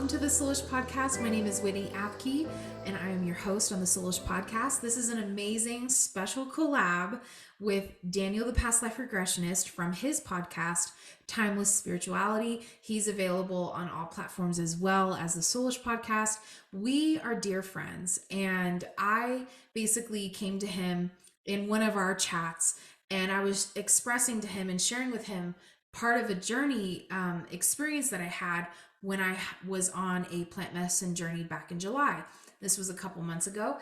welcome to the Soulish Podcast. My name is Whitney Apke, and I am your host on the Soulish Podcast. This is an amazing special collab with Daniel, the Past Life Regressionist, from his podcast, Timeless Spirituality. He's available on all platforms as well as the Soulish Podcast. We are dear friends, and I basically came to him in one of our chats, and I was expressing to him and sharing with him part of a journey experience that I had when I was on a plant medicine journey back in July. This was a couple months ago.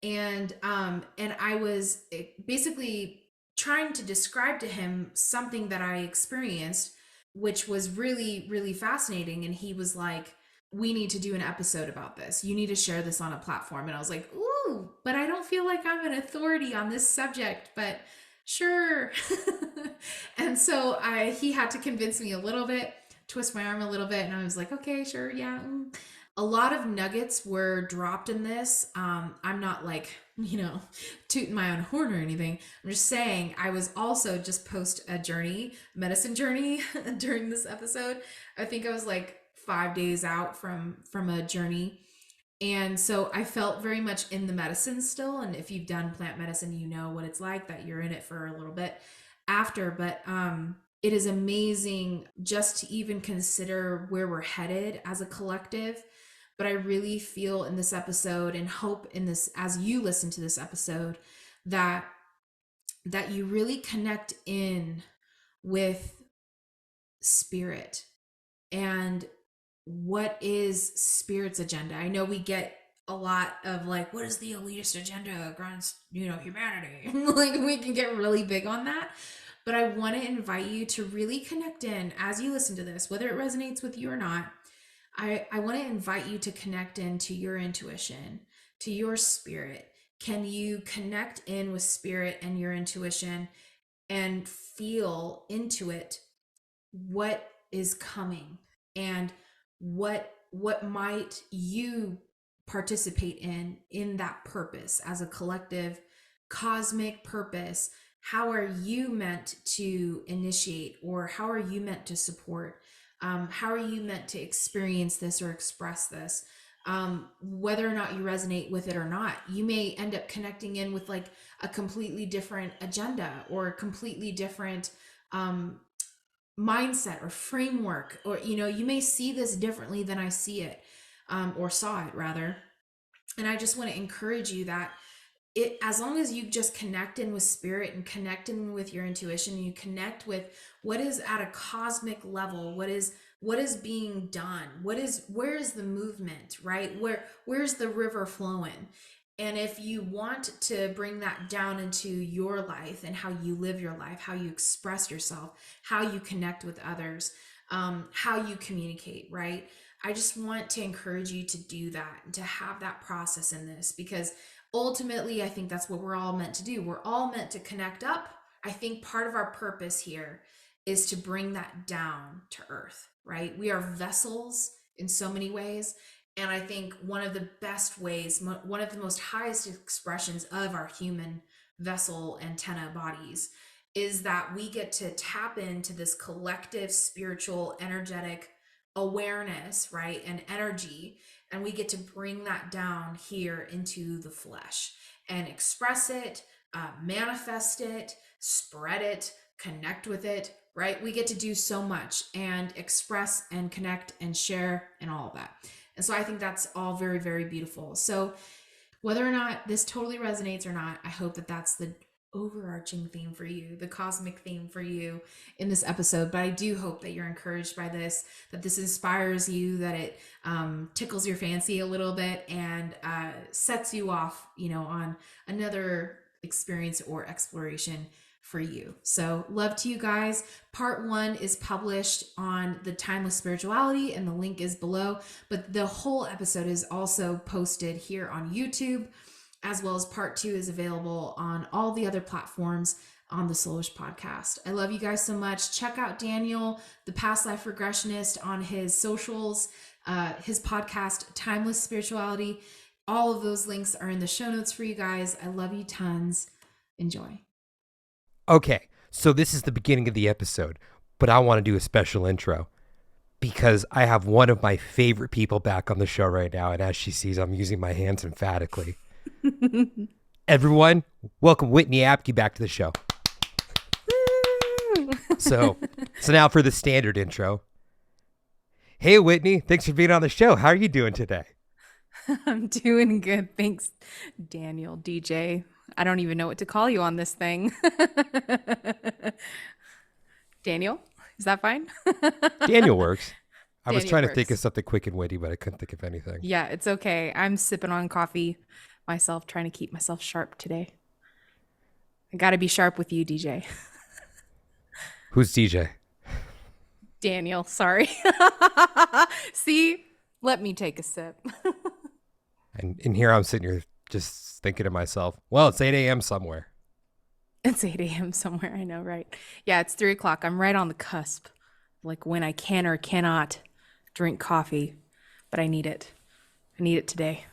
And I was basically trying to describe to him something that I experienced, which was really, really fascinating. And he was like, we need to do an episode about this. You need to share this on a platform. And I was like, ooh, but I don't feel like I'm an authority on this subject, but sure. And so he had to convince me a little bit, twist my arm a little bit, and I was like, okay, sure, yeah. A lot of nuggets were dropped in this. I'm not like, tooting my own horn or anything. I'm just saying I was also just post a medicine journey during this episode. I think I was like 5 days out from a journey. And so I felt very much in the medicine still. And if you've done plant medicine, you know what it's like, that you're in it for a little bit after. But it is amazing just to even consider where we're headed as a collective. But I really feel in this episode and hope in this, as you listen to this episode, that you really connect in with spirit and what is spirit's agenda. I know we get a lot of like, what is the elitist agenda against, humanity? Like, we can get really big on that. But I want to invite you to really connect in as you listen to this, whether it resonates with you or not. I want to invite you to connect into your intuition, to your spirit. Can you connect in with spirit and your intuition and feel into it what is coming and what might you participate in that purpose as a collective cosmic purpose? How are you meant to initiate, or how are you meant to support? How are you meant to experience this or express this? Whether or not you resonate with it or not, you may end up connecting in with like a completely different agenda or a completely different mindset or framework, or you may see this differently than I see it, or saw it rather. And I just want to encourage you that as long as you just connect in with spirit and connect in with your intuition, and you connect with what is at a cosmic level, what is being done, where is the movement, right? Where's the river flowing? And if you want to bring that down into your life and how you live your life, how you express yourself, how you connect with others, how you communicate, right? I just want to encourage you to do that and to have that process in this, because ultimately, I think that's what we're all meant to do. We're all meant to connect up. I think part of our purpose here is to bring that down to earth, right? We are vessels in so many ways. And I think one of the best ways, one of the most highest expressions of our human vessel antenna bodies, is that we get to tap into this collective spiritual energetic awareness, right? And energy. And we get to bring that down here into the flesh and express it, manifest it, spread it, connect with it, right? We get to do so much and express and connect and share and all of that. And so I think that's all very, very beautiful. So whether or not this totally resonates or not, I hope that that's the overarching theme for you, the cosmic theme for you in this episode. But I do hope that you're encouraged by this, that this inspires you, that it tickles your fancy a little bit and sets you off, on another experience or exploration for you. So love to you guys. Part 1 is published on the Timeless Spirituality, and the link is below, but the whole episode is also posted here on YouTube, as well as part 2 is available on all the other platforms on the Soulish Podcast. I love you guys so much. Check out Daniel, the Past Life Regressionist, on his socials, his podcast, Timeless Spirituality. All of those links are in the show notes for you guys. I love you tons. Enjoy. Okay, so this is the beginning of the episode, but I want to do a special intro. because I have one of my favorite people back on the show right now. And as she sees, I'm using my hands emphatically. Everyone, welcome Whitney Apke back to the show. So now for the standard intro. Hey, Whitney, thanks for being on the show. How are you doing today? I'm doing good. Thanks, Daniel, DJ. I don't even know what to call you on this thing. Daniel, is that fine? Daniel works. I was Daniel trying to works. think of something quick and witty, but I couldn't think of anything. Yeah, it's okay. I'm sipping on coffee myself, trying to keep myself sharp today. I got to be sharp with you, DJ. Who's DJ? Daniel, sorry. See, let me take a sip. And here I'm sitting here just thinking to myself, well, it's 8 a.m. somewhere. It's 8 a.m. somewhere. I know, right? Yeah, it's 3 o'clock. I'm right on the cusp, like when I can or cannot drink coffee, but I need it. I need it today.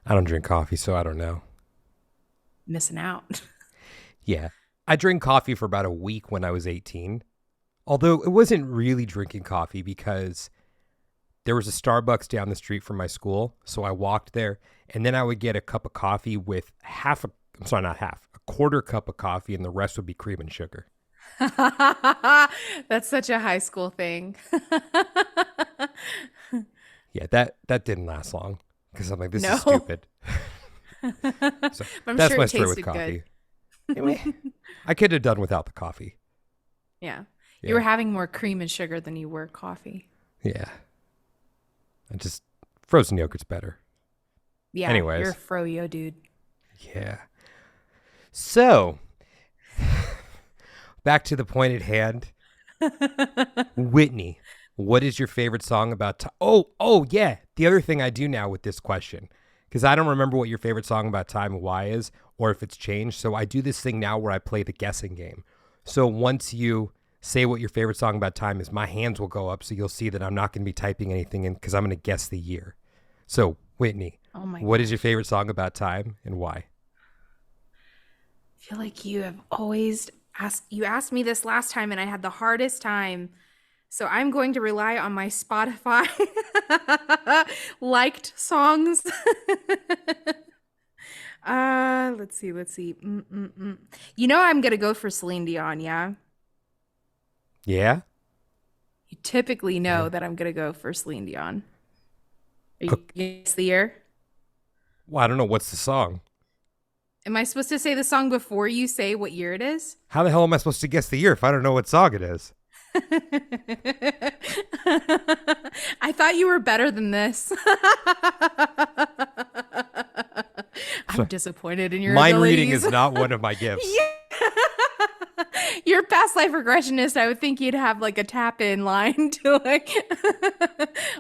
I don't drink coffee, so I don't know. Missing out. Yeah. I drank coffee for about a week when I was 18. Although it wasn't really drinking coffee because there was a Starbucks down the street from my school. So I walked there and then I would get a cup of coffee with a quarter cup of coffee, and the rest would be cream and sugar. That's such a high school thing. Yeah, that didn't last long because I'm like, this is No. stupid. So I'm that's sure my it story with tasted coffee. good. Anyway, I could have done without the coffee. Yeah. Yeah. You were having more cream and sugar than you were coffee. Yeah. I just, frozen yogurt's better. Yeah. Anyways. You're a froyo, dude. Yeah. So, back to the point at hand. Whitney, what is your favorite song about time? Oh, yeah. The other thing I do now with this question, because I don't remember what your favorite song about time and why is, or if it's changed. So I do this thing now where I play the guessing game. So once you say what your favorite song about time is, my hands will go up. So you'll see that I'm not going to be typing anything in because I'm going to guess the year. So Whitney, what is your favorite song about time and why? I feel like you have always asked me this last time and I had the hardest time. So I'm going to rely on my Spotify liked songs. Let's see. You know I'm going to go for Celine Dion, yeah? Yeah? You typically know that I'm going to go for Celine Dion. Are you guess the year? Well, I don't know. What's the song? Am I supposed to say the song before you say what year it is? How the hell am I supposed to guess the year if I don't know what song it is? I thought you were better than this. I'm disappointed in your Mind abilities. reading is not one of my gifts. You're a past life regressionist. I would think you'd have like a tap in line to like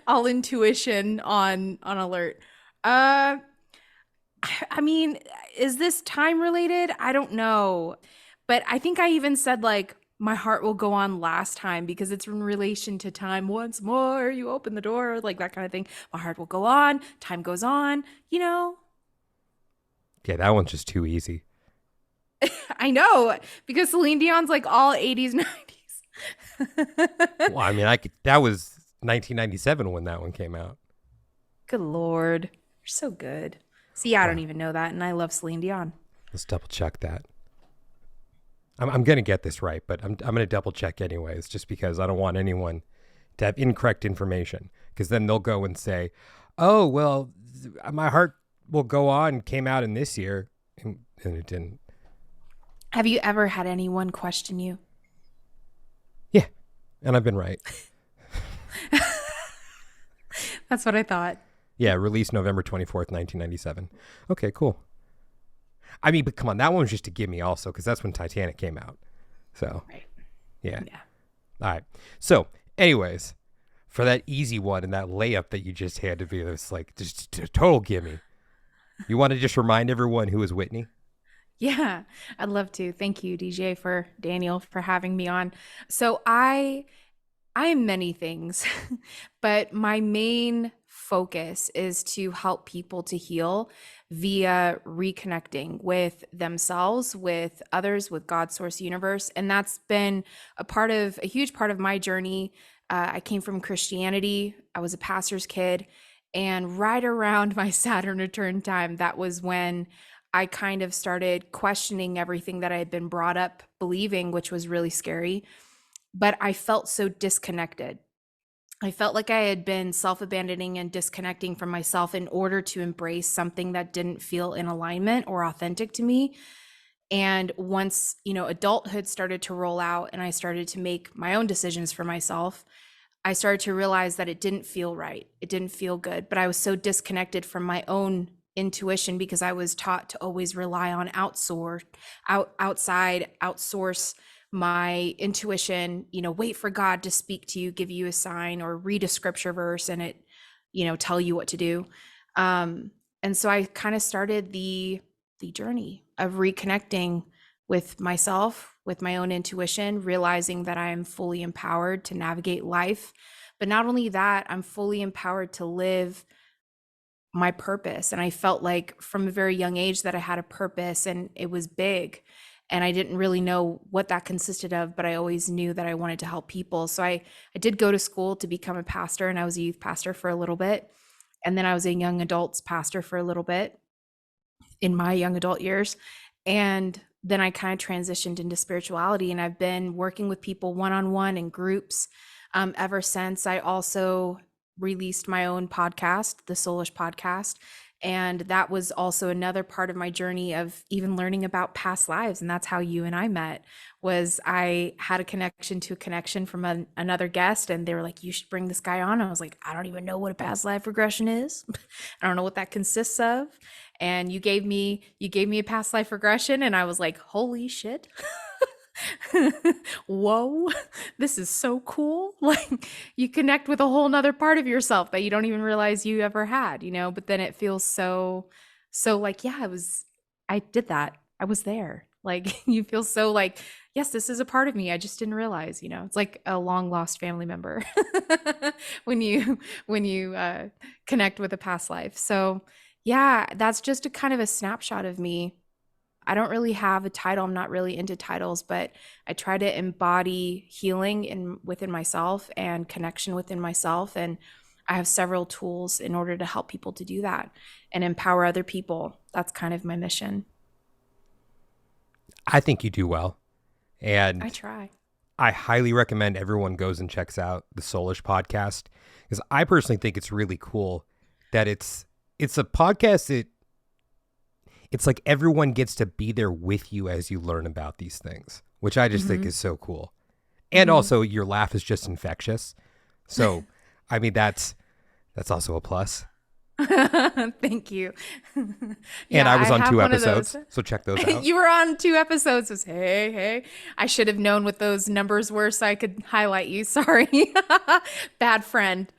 all intuition on alert. I mean, is this time related? I don't know. But I think I even said like my heart will go on last time because it's in relation to time. Once more, you open the door, like that kind of thing. My heart will go on. Time goes on, you know? Yeah, that one's just too easy. I know, because Celine Dion's like all 80s, 90s. Well, I mean, that was 1997 when that one came out. Good Lord. You're so good. See, I don't even know that, and I love Celine Dion. Let's double check that. I'm going to get this right, but I'm going to double check anyways, just because I don't want anyone to have incorrect information, because then they'll go and say, oh, well, my heart will go on came out in this year, and it didn't. Have you ever had anyone question you? Yeah, and I've been right. That's what I thought. Yeah, released November 24th, 1997. Okay, cool. I mean, but come on, that one was just a gimme also, because that's when Titanic came out. So, right. Yeah. All right. So, anyways, for that easy one and that layup that you just had to be, it's like just a total gimme. You want to just remind everyone who is Whitney? Yeah, I'd love to. Thank you, DJ, for Daniel, for having me on. So I am many things, but my main focus is to help people to heal via reconnecting with themselves, with others, with God, source, universe. And that's been a huge part of my journey. I came from Christianity. I was a pastor's kid. And right around my Saturn return time, that was when I kind of started questioning everything that I had been brought up believing, which was really scary. But I felt so disconnected. I felt like I had been self-abandoning and disconnecting from myself in order to embrace something that didn't feel in alignment or authentic to me. And once, adulthood started to roll out and I started to make my own decisions for myself, I started to realize that it didn't feel right. It didn't feel good, but I was so disconnected from my own intuition because I was taught to always rely on outsource my intuition, wait for God to speak to you, give you a sign, or read a scripture verse and it, tell you what to do. And so I kind of started the journey of reconnecting with myself, with my own intuition, realizing that I am fully empowered to navigate life. But not only that, I'm fully empowered to live my purpose. And I felt like from a very young age that I had a purpose and it was big. And I didn't really know what that consisted of, but I always knew that I wanted to help people. So I did go to school to become a pastor, and I was a youth pastor for a little bit. And then I was a young adults pastor for a little bit in my young adult years. And then I kind of transitioned into spirituality, and I've been working with people one-on-one in groups ever since. I also released my own podcast, the Soulish Podcast. And that was also another part of my journey of even learning about past lives. And that's how you and I met. Was I had a connection from another guest, and they were like, you should bring this guy on. I was like, I don't even know what a past life regression is. I don't know what that consists of. And you gave me a past life regression, and I was like, holy shit. Whoa, this is so cool. Like, you connect with a whole nother part of yourself that you don't even realize you ever had, but then it feels so like, yeah, I did that. I was there. Like, you feel so like, yes, this is a part of me. I just didn't realize, it's like a long lost family member when you connect with a past life. So yeah, that's just a kind of a snapshot of me. I don't really have a title. I'm not really into titles, but I try to embody healing within myself and connection within myself. And I have several tools in order to help people to do that and empower other people. That's kind of my mission. I think you do well. And I try. I highly recommend everyone goes and checks out the Soulish Podcast, because I personally think it's really cool that it's a podcast that it's like everyone gets to be there with you as you learn about these things, which I just think is so cool. And also your laugh is just infectious. So, I mean, that's also a plus. Thank you. And I was on 2 episodes, so check those out. You were on 2 episodes. It was, hey. I should have known what those numbers were so I could highlight you. Sorry. Bad friend.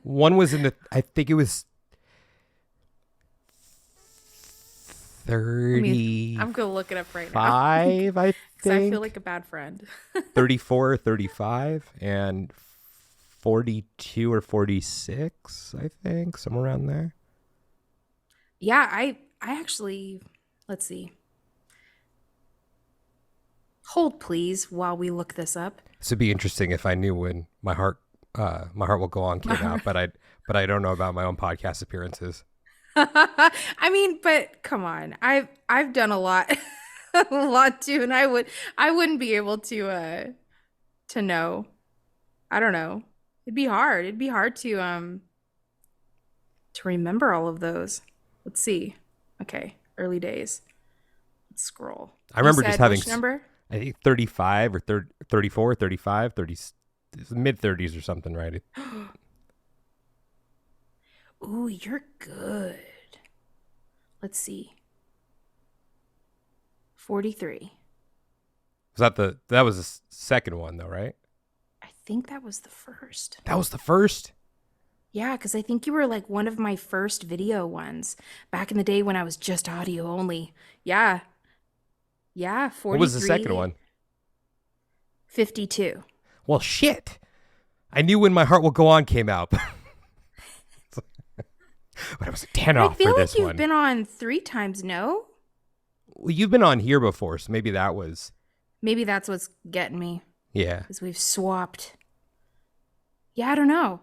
One was I think it was 30. I'm going to look it up right now. 5, I think. I feel like a bad friend. 34 or 35 and 42 or 46, I think, somewhere around there. Yeah, I actually, let's see. Hold please while we look this up. This would be interesting if I knew when My Heart Will Go On came out, but I don't know about my own podcast appearances. I mean, but come on. I've done a lot too, and I wouldn't be able to know. I don't know. It'd be hard. It'd be hard to remember all of those. Let's see. Okay, early days. Let's scroll. I remember just having which number? I think 35 or 34, 35, 30, mid 30s or something, right? Ooh, you're good. Let's see. 43. That was the second one though, right? I think that was the first. That was the first? Yeah, because I think you were like one of my first video ones back in the day when I was just audio only. Yeah. Yeah, 43. What was the second one? 52. Well, shit. I knew when My Heart Will Go On came out. But I was a 10 I off feel for like this you've one. been on 3 times, no? Well, you've been on here before, so maybe that was. Maybe that's what's getting me, Yeah. is we've swapped. Yeah, I don't know.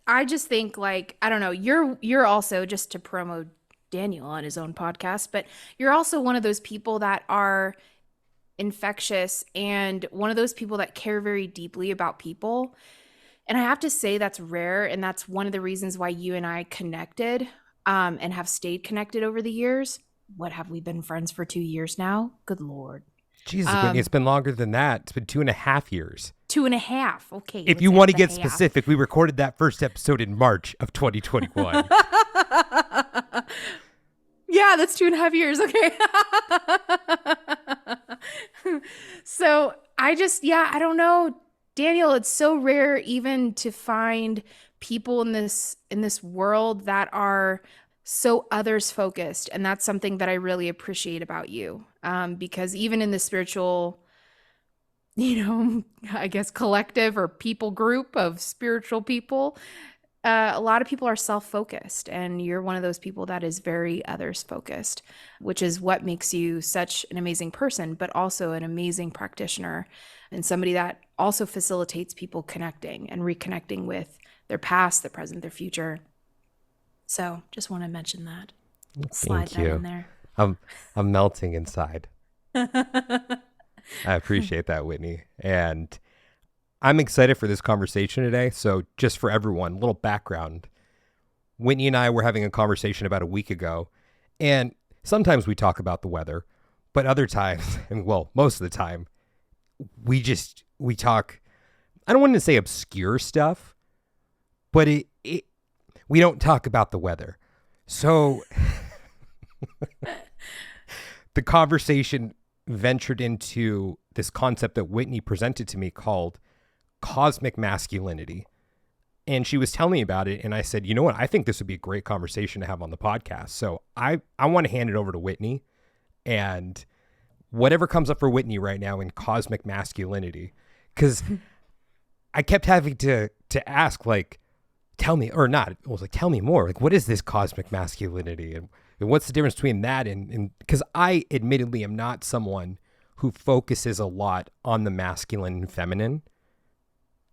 I just think, like, I don't know. You're also, just to promo Daniel on his own podcast, but you're also one of those people that are infectious and one of those people that care very deeply about people. And I have to say that's rare, and that's one of the reasons why you and I connected, and have stayed connected over the years. What, have we been friends for 2 years now? Good Lord. Jesus, Whitney, it's been longer than that. It's been 2.5 years. 2.5. Okay. If let's you add want to the get half. specific, we recorded that first episode in March of 2021. Yeah, that's 2.5 years. Okay. So I don't know, Daniel, it's so rare even to find people in this world that are so others focused. And that's something that I really appreciate about you. Because even in the spiritual, I guess collective or people group of spiritual people, a lot of people are self-focused, and you're one of those people that is very others focused, which is what makes you such an amazing person, but also an amazing practitioner, and somebody that also facilitates people connecting and reconnecting with their past, their present, their future. So just want to mention that. Slide Thank you. that in there. I'm melting inside. I appreciate that, Whitney. And I'm excited for this conversation today. So just for everyone, a little background. Whitney and I were having a conversation about a week ago, and sometimes we talk about the weather, but other times, and well, most of the time, we talk, I don't want to say obscure stuff, but we don't talk about the weather. So the conversation ventured into this concept that Whitney presented to me called Cosmic Masculinity. And she was telling me about it, and I said, you know what? I think this would be a great conversation to have on the podcast. So I want to hand it over to Whitney, and whatever comes up for Whitney right now in Cosmic Masculinity, because I kept having to ask, like, tell me, or not, it was like, tell me more. Like, what is this Cosmic Masculinity? And what's the difference between that and because I admittedly am not someone who focuses a lot on the masculine and feminine.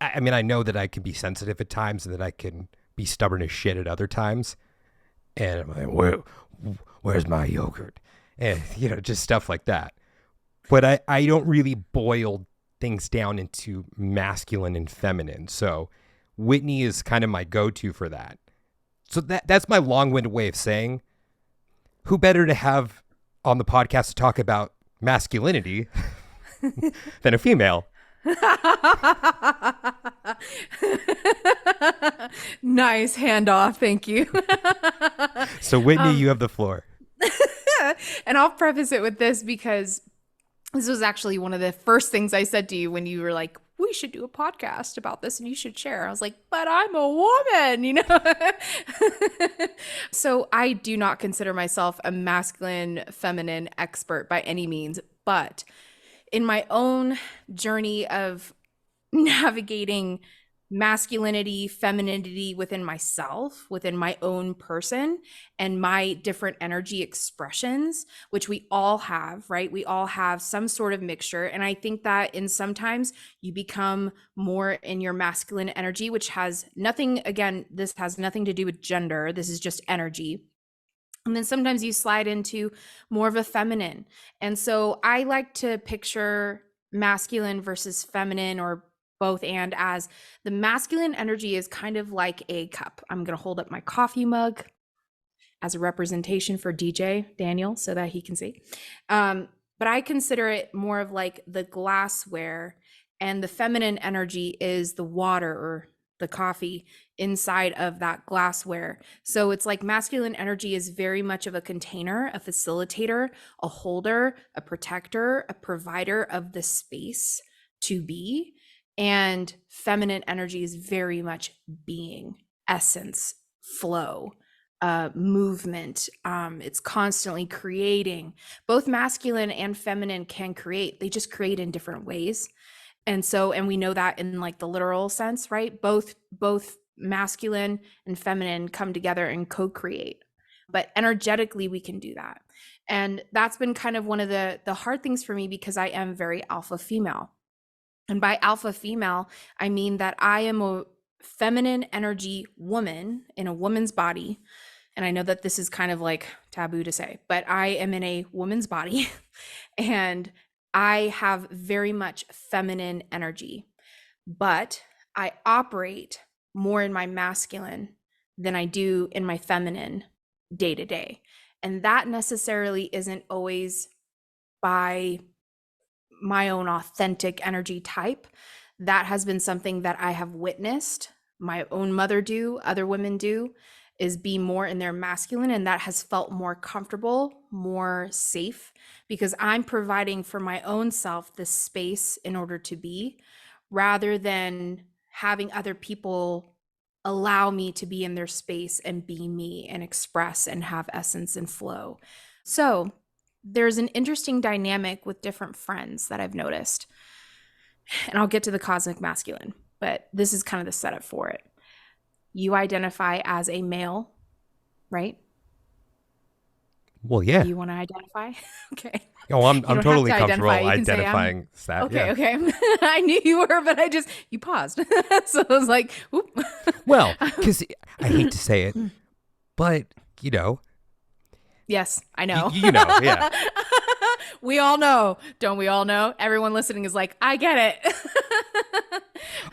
I mean, I know that I can be sensitive at times and that I can be stubborn as shit at other times. And I'm like, where's my yogurt? And, just stuff like that. But I don't really boil things down into masculine and feminine. So Whitney is kind of my go-to for that. So that's my long-winded way of saying, who better to have on the podcast to talk about masculinity than a female? Nice handoff. Thank you. So Whitney, you have the floor. And I'll preface it with this, because this was actually one of the first things I said to you when you were like, we should do a podcast about this and you should share. I was like, but I'm a woman, So I do not consider myself a masculine, feminine expert by any means, but in my own journey of navigating masculinity, femininity within myself, within my own person, and my different energy expressions, which we all have, right? We all have some sort of mixture. And I think that sometimes you become more in your masculine energy, which has nothing, again, this has nothing to do with gender. This is just energy. And then sometimes you slide into more of a feminine. And so I like to picture masculine versus feminine, or both, and as the masculine energy is kind of like a cup. I'm going to hold up my coffee mug as a representation for DJ Daniel so that he can see. But I consider it more of like the glassware, and the feminine energy is the water or the coffee inside of that glassware. So it's like masculine energy is very much of a container, a facilitator, a holder, a protector, a provider of the space to be. And feminine energy is very much being, essence, flow, movement. It's constantly creating. Both masculine and feminine can create. They just create in different ways. And we know that in like the literal sense, right? Both masculine and feminine come together and co-create. But energetically, we can do that. And that's been kind of one of the hard things for me, because I am very alpha female. And by alpha female, I mean that I am a feminine energy woman in a woman's body. And I know that this is kind of like taboo to say, but I am in a woman's body and I have very much feminine energy, but I operate more in my masculine than I do in my feminine day to day. And that necessarily isn't always by my own authentic energy type. That has been something that I have witnessed my own mother do, other women do, is be more in their masculine. And that has felt more comfortable, more safe, because I'm providing for my own self the space in order to be, rather than having other people allow me to be in their space and be me and express and have essence and flow. So there's an interesting dynamic with different friends that I've noticed. And I'll get to the cosmic masculine, but this is kind of the setup for it. You identify as a male, right? Well, yeah. You want to identify? Okay. Oh, I'm don't totally have to comfortable identify. You can say identifying that. Okay, Yeah. okay. I knew you were, but you paused. So I was like, oop. Well, because I hate to say it, but you know, Yes, I know. you know, yeah. We all know. Don't we all know? Everyone listening is like, I get it.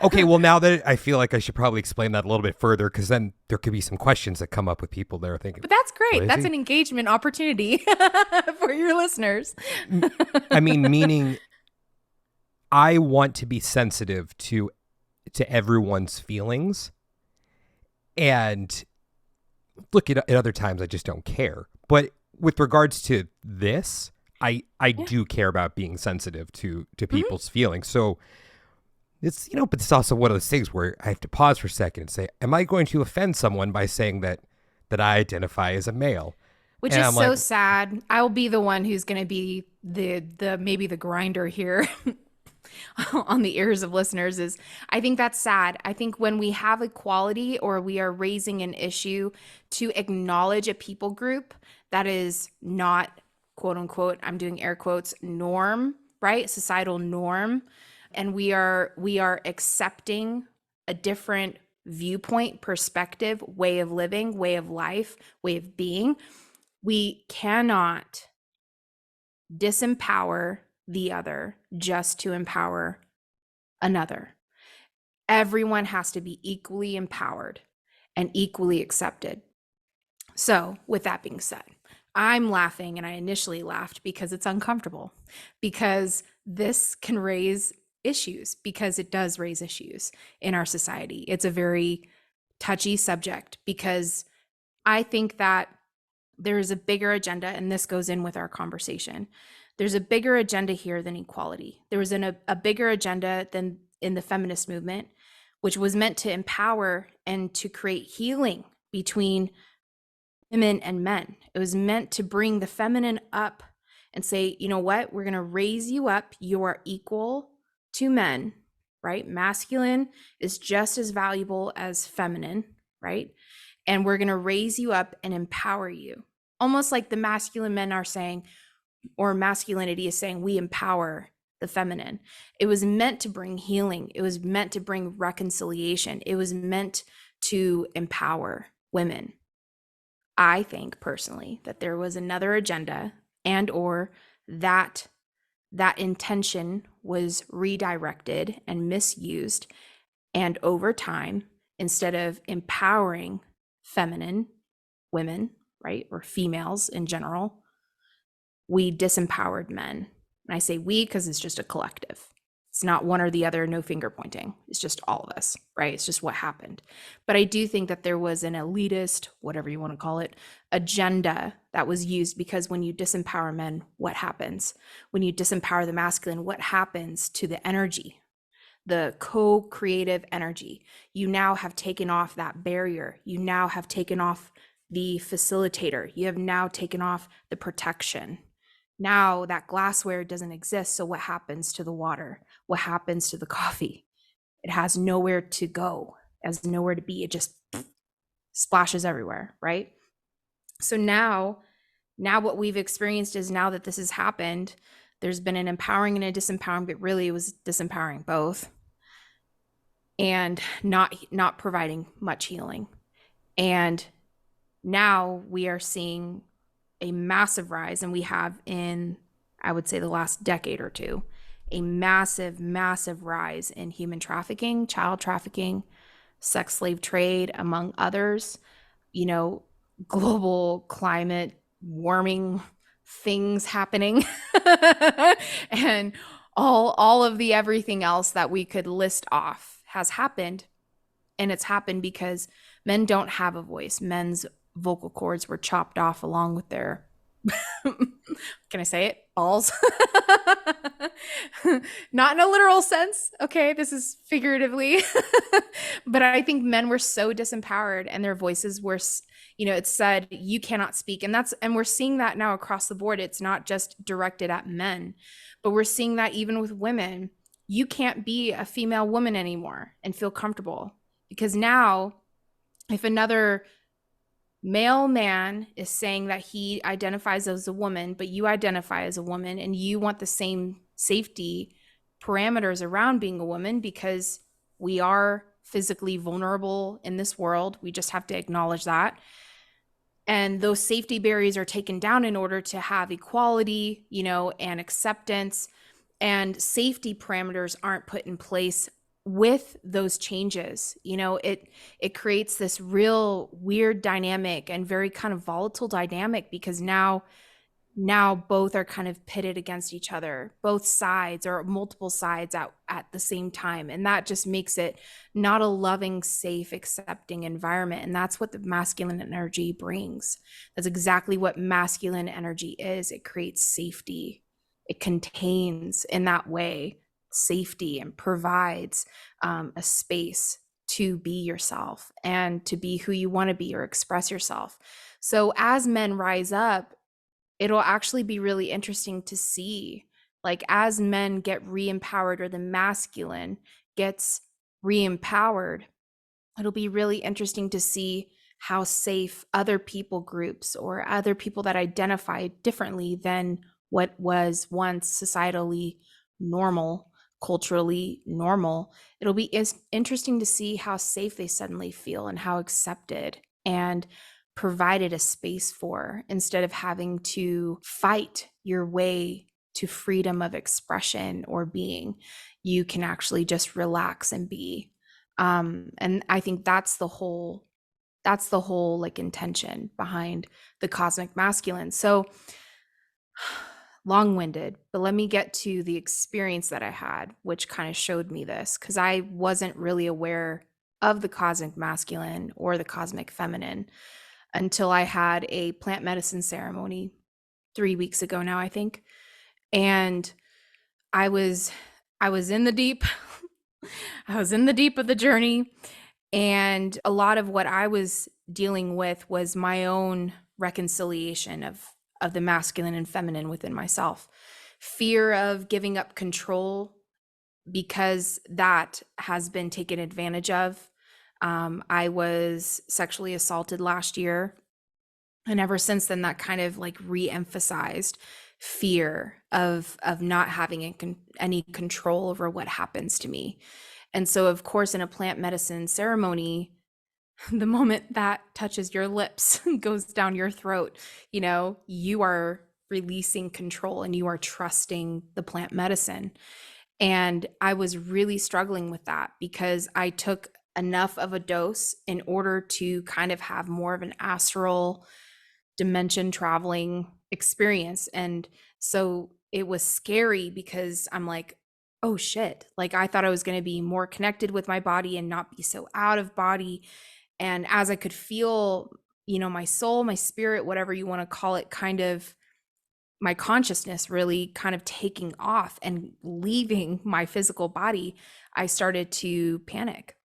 Okay, well, now that I feel like I should probably explain that a little bit further, because then there could be some questions that come up with people that are thinking. But that's great. "What is That's he?" an engagement opportunity for your listeners. I mean, meaning I want to be sensitive to everyone's feelings, and look, at other times I just don't care. But with regards to this, I do care about being sensitive to people's feelings. So it's, but it's also one of those things where I have to pause for a second and say, am I going to offend someone by saying that I identify as a male? Which And is I'm so like, sad. I'll be the one who's going to be the maybe the grinder here on the ears of listeners. Is I think that's sad. I think when we have equality, or we are raising an issue to acknowledge a people group that is not, quote unquote, I'm doing air quotes, norm, right? Societal norm. And we are accepting a different viewpoint, perspective, way of living, way of life, way of being. We cannot disempower the other just to empower another. Everyone has to be equally empowered and equally accepted. So, with that being said, I'm laughing, and I initially laughed because it's uncomfortable, because this can raise issues, because it does raise issues in our society. It's a very touchy subject, because I think that there is a bigger agenda, and this goes in with our conversation. There's a bigger agenda here than equality. There was a bigger agenda than in the feminist movement, which was meant to empower and to create healing between women and men. It was meant to bring the feminine up and say, you know what, we're going to raise you up. You are equal to men, right? Masculine is just as valuable as feminine, right? And we're going to raise you up and empower you. Almost like the masculine men are saying, or masculinity is saying, we empower the feminine. It was meant to bring healing. It was meant to bring reconciliation. It was meant to empower women. I think personally that there was another agenda, and or that intention was redirected and misused. And over time, instead of empowering feminine women, right, or females in general, we disempowered men. And I say we because it's just a collective. It's not one or the other, no finger pointing. It's just all of us, right? It's just what happened. But I do think that there was an elitist, whatever you want to call it, agenda that was used, because when you disempower men, what happens? When you disempower the masculine, what happens to the energy, the co-creative energy? You now have taken off that barrier. You now have taken off the facilitator. You have now taken off the protection. Now that glassware doesn't exist. So what happens to the water? What happens to the coffee? It has nowhere to go. as nowhere to be. It just splashes everywhere, right? So now what we've experienced is, now that this has happened, there's been an empowering and a disempowering, but really it was disempowering both, and not providing much healing. And now we are seeing a massive rise, and we have in, I would say, the last decade or two, a massive, massive rise in human trafficking, child trafficking, sex slave trade, among others. You know, global climate warming things happening and all of the everything else that we could list off has happened. And it's happened because men don't have a voice. Men's vocal cords were chopped off along with their can I say it? Balls. Not in a literal sense. Okay, this is figuratively. But I think men were so disempowered, and their voices were, it said you cannot speak. And we're seeing that now across the board. It's not just directed at men, but we're seeing that even with women. You can't be a female woman anymore and feel comfortable, because now if another male man is saying that he identifies as a woman, but you identify as a woman, and you want the same safety parameters around being a woman, because we are physically vulnerable in this world. We just have to acknowledge that. And those safety barriers are taken down in order to have equality, and acceptance, and safety parameters aren't put in place with those changes. It creates this real weird dynamic and very kind of volatile dynamic, because now both are kind of pitted against each other, both sides or multiple sides at the same time. And that just makes it not a loving, safe, accepting environment. And that's what the masculine energy brings. That's exactly what masculine energy is. It creates safety. It contains, in that way, safety, and provides a space to be yourself and to be who you want to be or express yourself. So as men rise up, it'll actually be really interesting to see, like, as men get re-empowered, or the masculine gets re-empowered, it'll be really interesting to see how safe other people groups, or other people that identify differently than what was once societally normal, culturally normal, it'll be interesting to see how safe they suddenly feel, and how accepted and provided a space for, instead of having to fight your way to freedom of expression or being. You can actually just relax and be. And I think that's the whole like intention behind the cosmic masculine. So long-winded, but let me get to the experience that I had, which kind of showed me this, because I wasn't really aware of the cosmic masculine or the cosmic feminine until I had a plant medicine ceremony 3 weeks ago now, I think. And I was in the deep. I was in the deep of the journey. And a lot of what I was dealing with was my own reconciliation of the masculine and feminine within myself. Fear of giving up control, because that has been taken advantage of. I was sexually assaulted last year. And ever since then, that kind of like re-emphasized fear of not having any control over what happens to me. And so, of course, in a plant medicine ceremony, the moment that touches your lips, goes down your throat, you are releasing control, and you are trusting the plant medicine. And I was really struggling with that, because I took enough of a dose in order to kind of have more of an astral dimension traveling experience. And so it was scary, because I'm like, oh shit, like I thought I was going to be more connected with my body and not be so out of body. And as I could feel, my soul, my spirit, whatever you want to call it, kind of my consciousness really kind of taking off and leaving my physical body, I started to panic.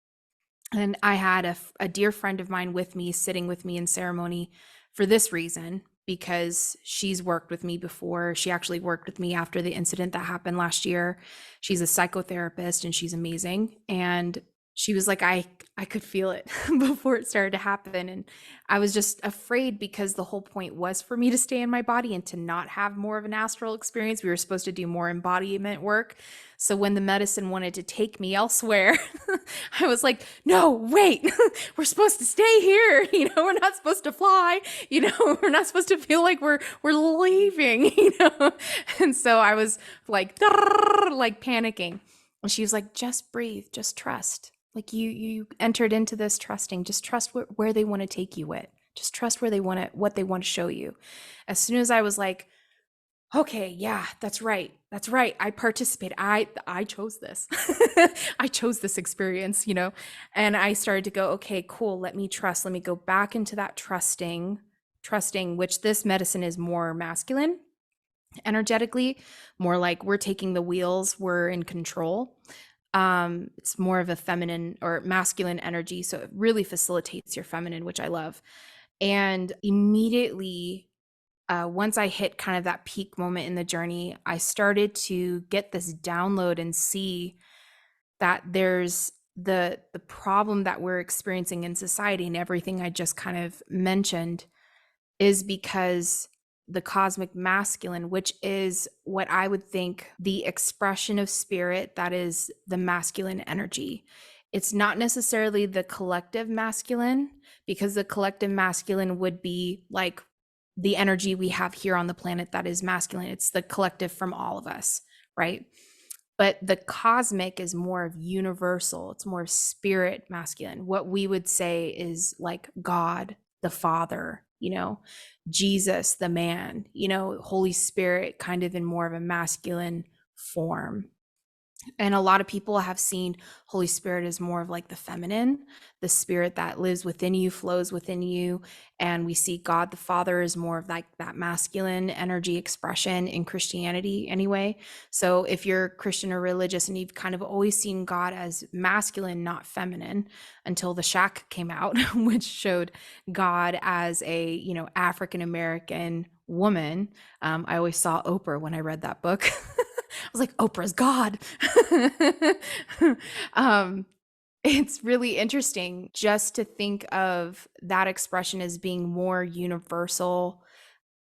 And I had a dear friend of mine with me, sitting with me in ceremony for this reason, because she's worked with me before. She actually worked with me after the incident that happened last year. She's a psychotherapist, and she's amazing. And she was like, I could feel it before it started to happen. And I was just afraid because the whole point was for me to stay in my body and to not have more of an astral experience. We were supposed to do more embodiment work. So when the medicine wanted to take me elsewhere, I was like, no, wait, we're supposed to stay here. We're not supposed to fly. We're not supposed to feel like we're leaving. And so I was like panicking. And she was like, just breathe, just trust. Like you entered into this trusting, just trust where they want to take you with. Just trust what they want to show you. As soon as I was like, okay, yeah, that's right. I participated. I chose this. I chose this experience, and I started to go, okay, cool. Let me trust. Let me go back into that trusting, which this medicine is more masculine energetically, more like we're taking the wheels, we're in control. It's more of a feminine or masculine energy. So it really facilitates your feminine, which I love. And immediately, once I hit kind of that peak moment in the journey, I started to get this download and see that there's the problem that we're experiencing in society and everything I just kind of mentioned is because the cosmic masculine, which is what I would think the expression of spirit, that is the masculine energy. It's not necessarily the collective masculine, because the collective masculine would be like the energy we have here on the planet that is masculine. It's the collective from all of us, right? But the cosmic is more of universal. It's more spirit masculine. What we would say is like God, the Father, Jesus, the man, Holy Spirit, kind of in more of a masculine form. And a lot of people have seen Holy Spirit as more of like the feminine, the spirit that lives within you, flows within you. And we see God the Father is more of like that masculine energy expression in Christianity anyway. So if you're Christian or religious and you've kind of always seen God as masculine, not feminine, until the Shack came out, which showed God as a, African American woman. I always saw Oprah when I read that book. I was like, Oprah's God. It's really interesting just to think of that expression as being more universal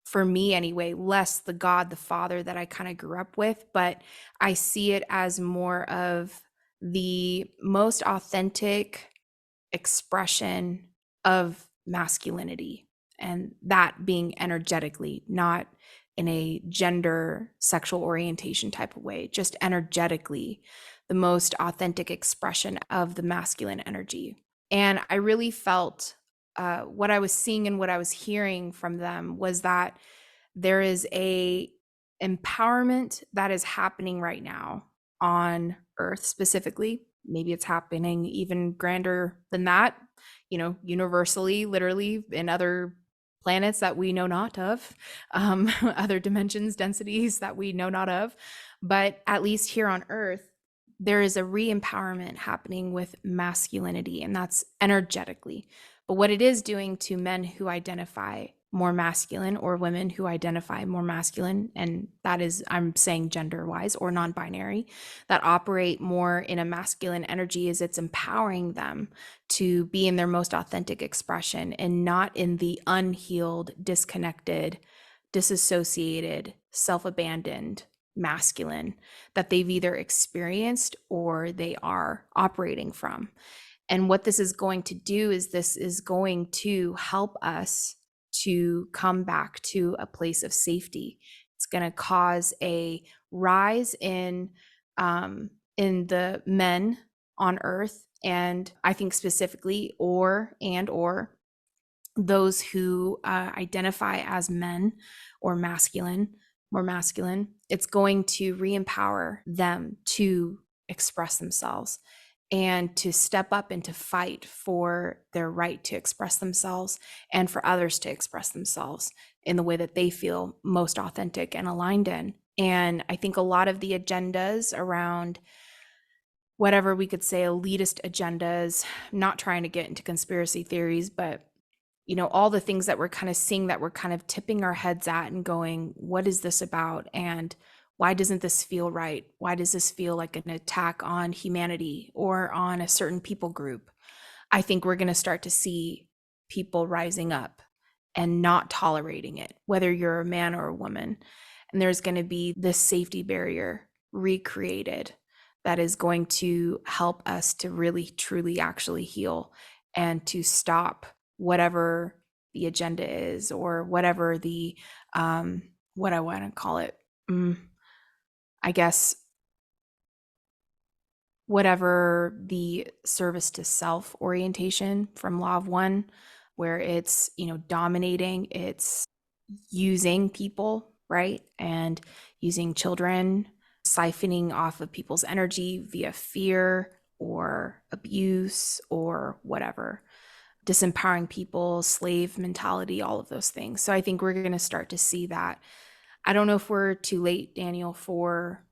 for me anyway, less the God, the Father that I kind of grew up with, but I see it as more of the most authentic expression of masculinity, and that being energetically, not in a gender, sexual orientation type of way, just energetically, the most authentic expression of the masculine energy. And I really felt what I was seeing and what I was hearing from them was that there is a empowerment that is happening right now on Earth specifically. Maybe it's happening even grander than that, universally, literally in other planets that we know not of, other dimensions, densities that we know not of. But at least here on Earth, there is a re-empowerment happening with masculinity, and that's energetically. But what it is doing to men who identify more masculine or women who identify more masculine, and that is, I'm saying gender-wise or non-binary, that operate more in a masculine energy, is it's empowering them to be in their most authentic expression and not in the unhealed, disconnected, disassociated, self-abandoned masculine that they've either experienced or they are operating from. And what this is going to do is this is going to help us to come back to a place of safety. It's going to cause a rise in the men on Earth, and I think specifically or those who identify as men or masculine, more masculine. It's going to re-empower them to express themselves and to step up and to fight for their right to express themselves and for others to express themselves in the way that they feel most authentic and aligned in. And I think a lot of the agendas around whatever we could say, elitist agendas, not trying to get into conspiracy theories, but all the things that we're kind of seeing that we're kind of tipping our heads at and going, what is this about? And why doesn't this feel right? Why does this feel like an attack on humanity or on a certain people group? I think we're going to start to see people rising up and not tolerating it, whether you're a man or a woman. And there's going to be this safety barrier recreated that is going to help us to really, truly actually heal and to stop whatever the agenda is, or whatever the, what I want to call it, I guess, whatever the service to self orientation from Law of One, where it's, dominating, it's using people, right? And using children, siphoning off of people's energy via fear or abuse or whatever, disempowering people, slave mentality, all of those things. So I think we're going to start to see that. I don't know if we're too late, Daniel, for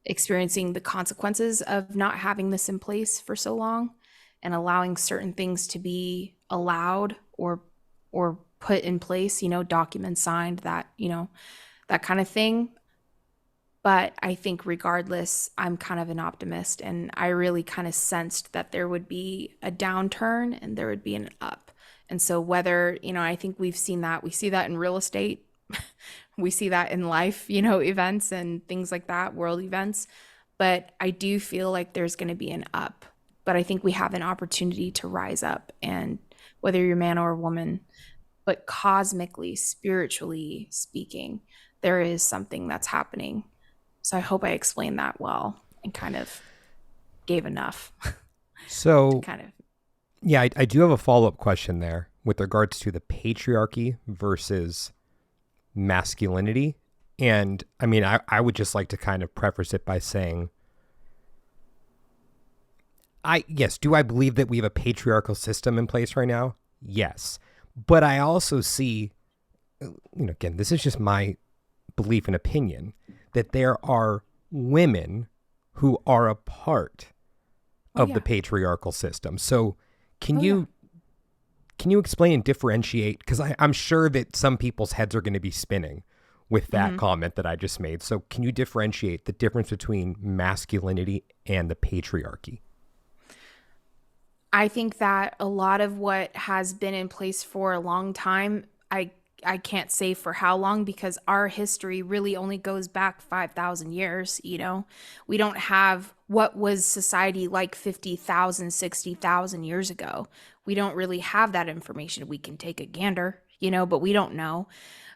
experiencing the consequences of not having this in place for so long and allowing certain things to be allowed or put in place, documents signed, that, that kind of thing. But I think regardless, I'm kind of an optimist, and I really kind of sensed that there would be a downturn and there would be an up. And so whether, I think we see that in real estate, we see that in life, events and things like that, world events. But I do feel like there's going to be an up. But I think we have an opportunity to rise up, and whether you're a man or a woman, but cosmically, spiritually speaking, there is something that's happening. So I hope I explained that well and kind of gave enough. So kind of. Yeah, I do have a follow-up question there with regards to the patriarchy versus masculinity. And I mean, I would just like to kind of preface it by saying, do I believe that we have a patriarchal system in place right now? Yes. But I also see, again, this is just my belief and opinion, that there are women who are a part of the patriarchal system. So can you explain and differentiate? Because I'm sure that some people's heads are going to be spinning with that comment that I just made. So can you differentiate the difference between masculinity and the patriarchy? I think that a lot of what has been in place for a long time, I can't say for how long, because our history really only goes back 5,000 years. We don't have what was society like 50,000, 60,000 years ago. We don't really have that information. We can take a gander, but we don't know.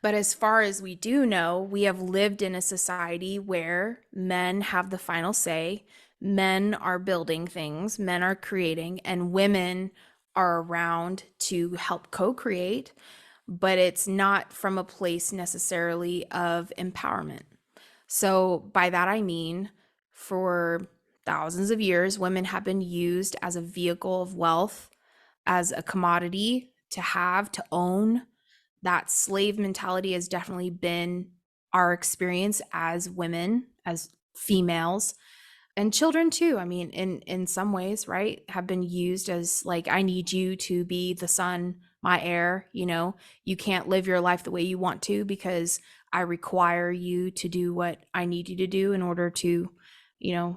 But as far as we do know, we have lived in a society where men have the final say. Men are building things, men are creating, and women are around to help co-create. But it's not from a place necessarily of empowerment. So by that I mean, for thousands of years, women have been used as a vehicle of wealth, as a commodity to have, to own. That slave mentality has definitely been our experience as women, as females. And children too. I mean, in some ways, right, have been used as like, I need you to be the son, my heir. You can't live your life the way you want to because I require you to do what I need you to do in order to,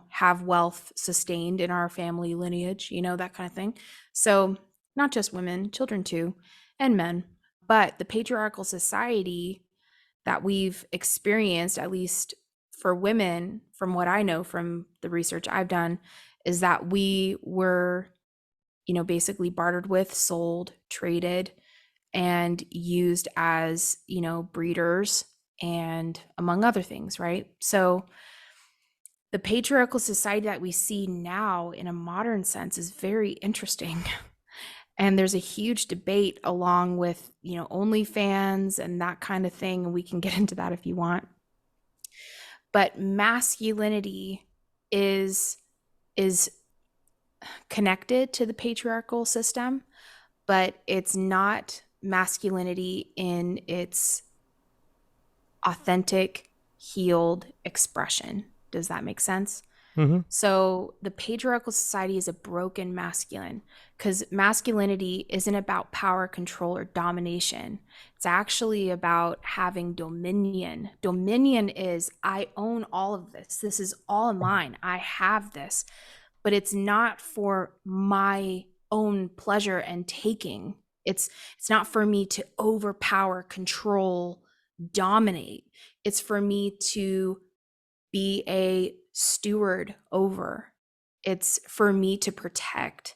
have wealth sustained in our family lineage, that kind of thing. So not just women, children too, and men. But the patriarchal society that we've experienced, at least for women, from what I know from the research I've done, is that we were, basically bartered with, sold, traded, and used as, breeders and among other things, right? So the patriarchal society that we see now in a modern sense is very interesting. And there's a huge debate along with, OnlyFans and that kind of thing. And we can get into that if you want. But masculinity is connected to the patriarchal system, but it's not masculinity in its authentic, healed expression. Does that make sense? Mm-hmm. So the patriarchal society is a broken masculine, because masculinity isn't about power, control, or domination. It's actually about having dominion. Dominion is, I own all of this. This is all mine. I have this, but it's not for my own pleasure and taking. It's not for me to overpower, control, dominate. It's for me to be a steward over. It's for me to protect.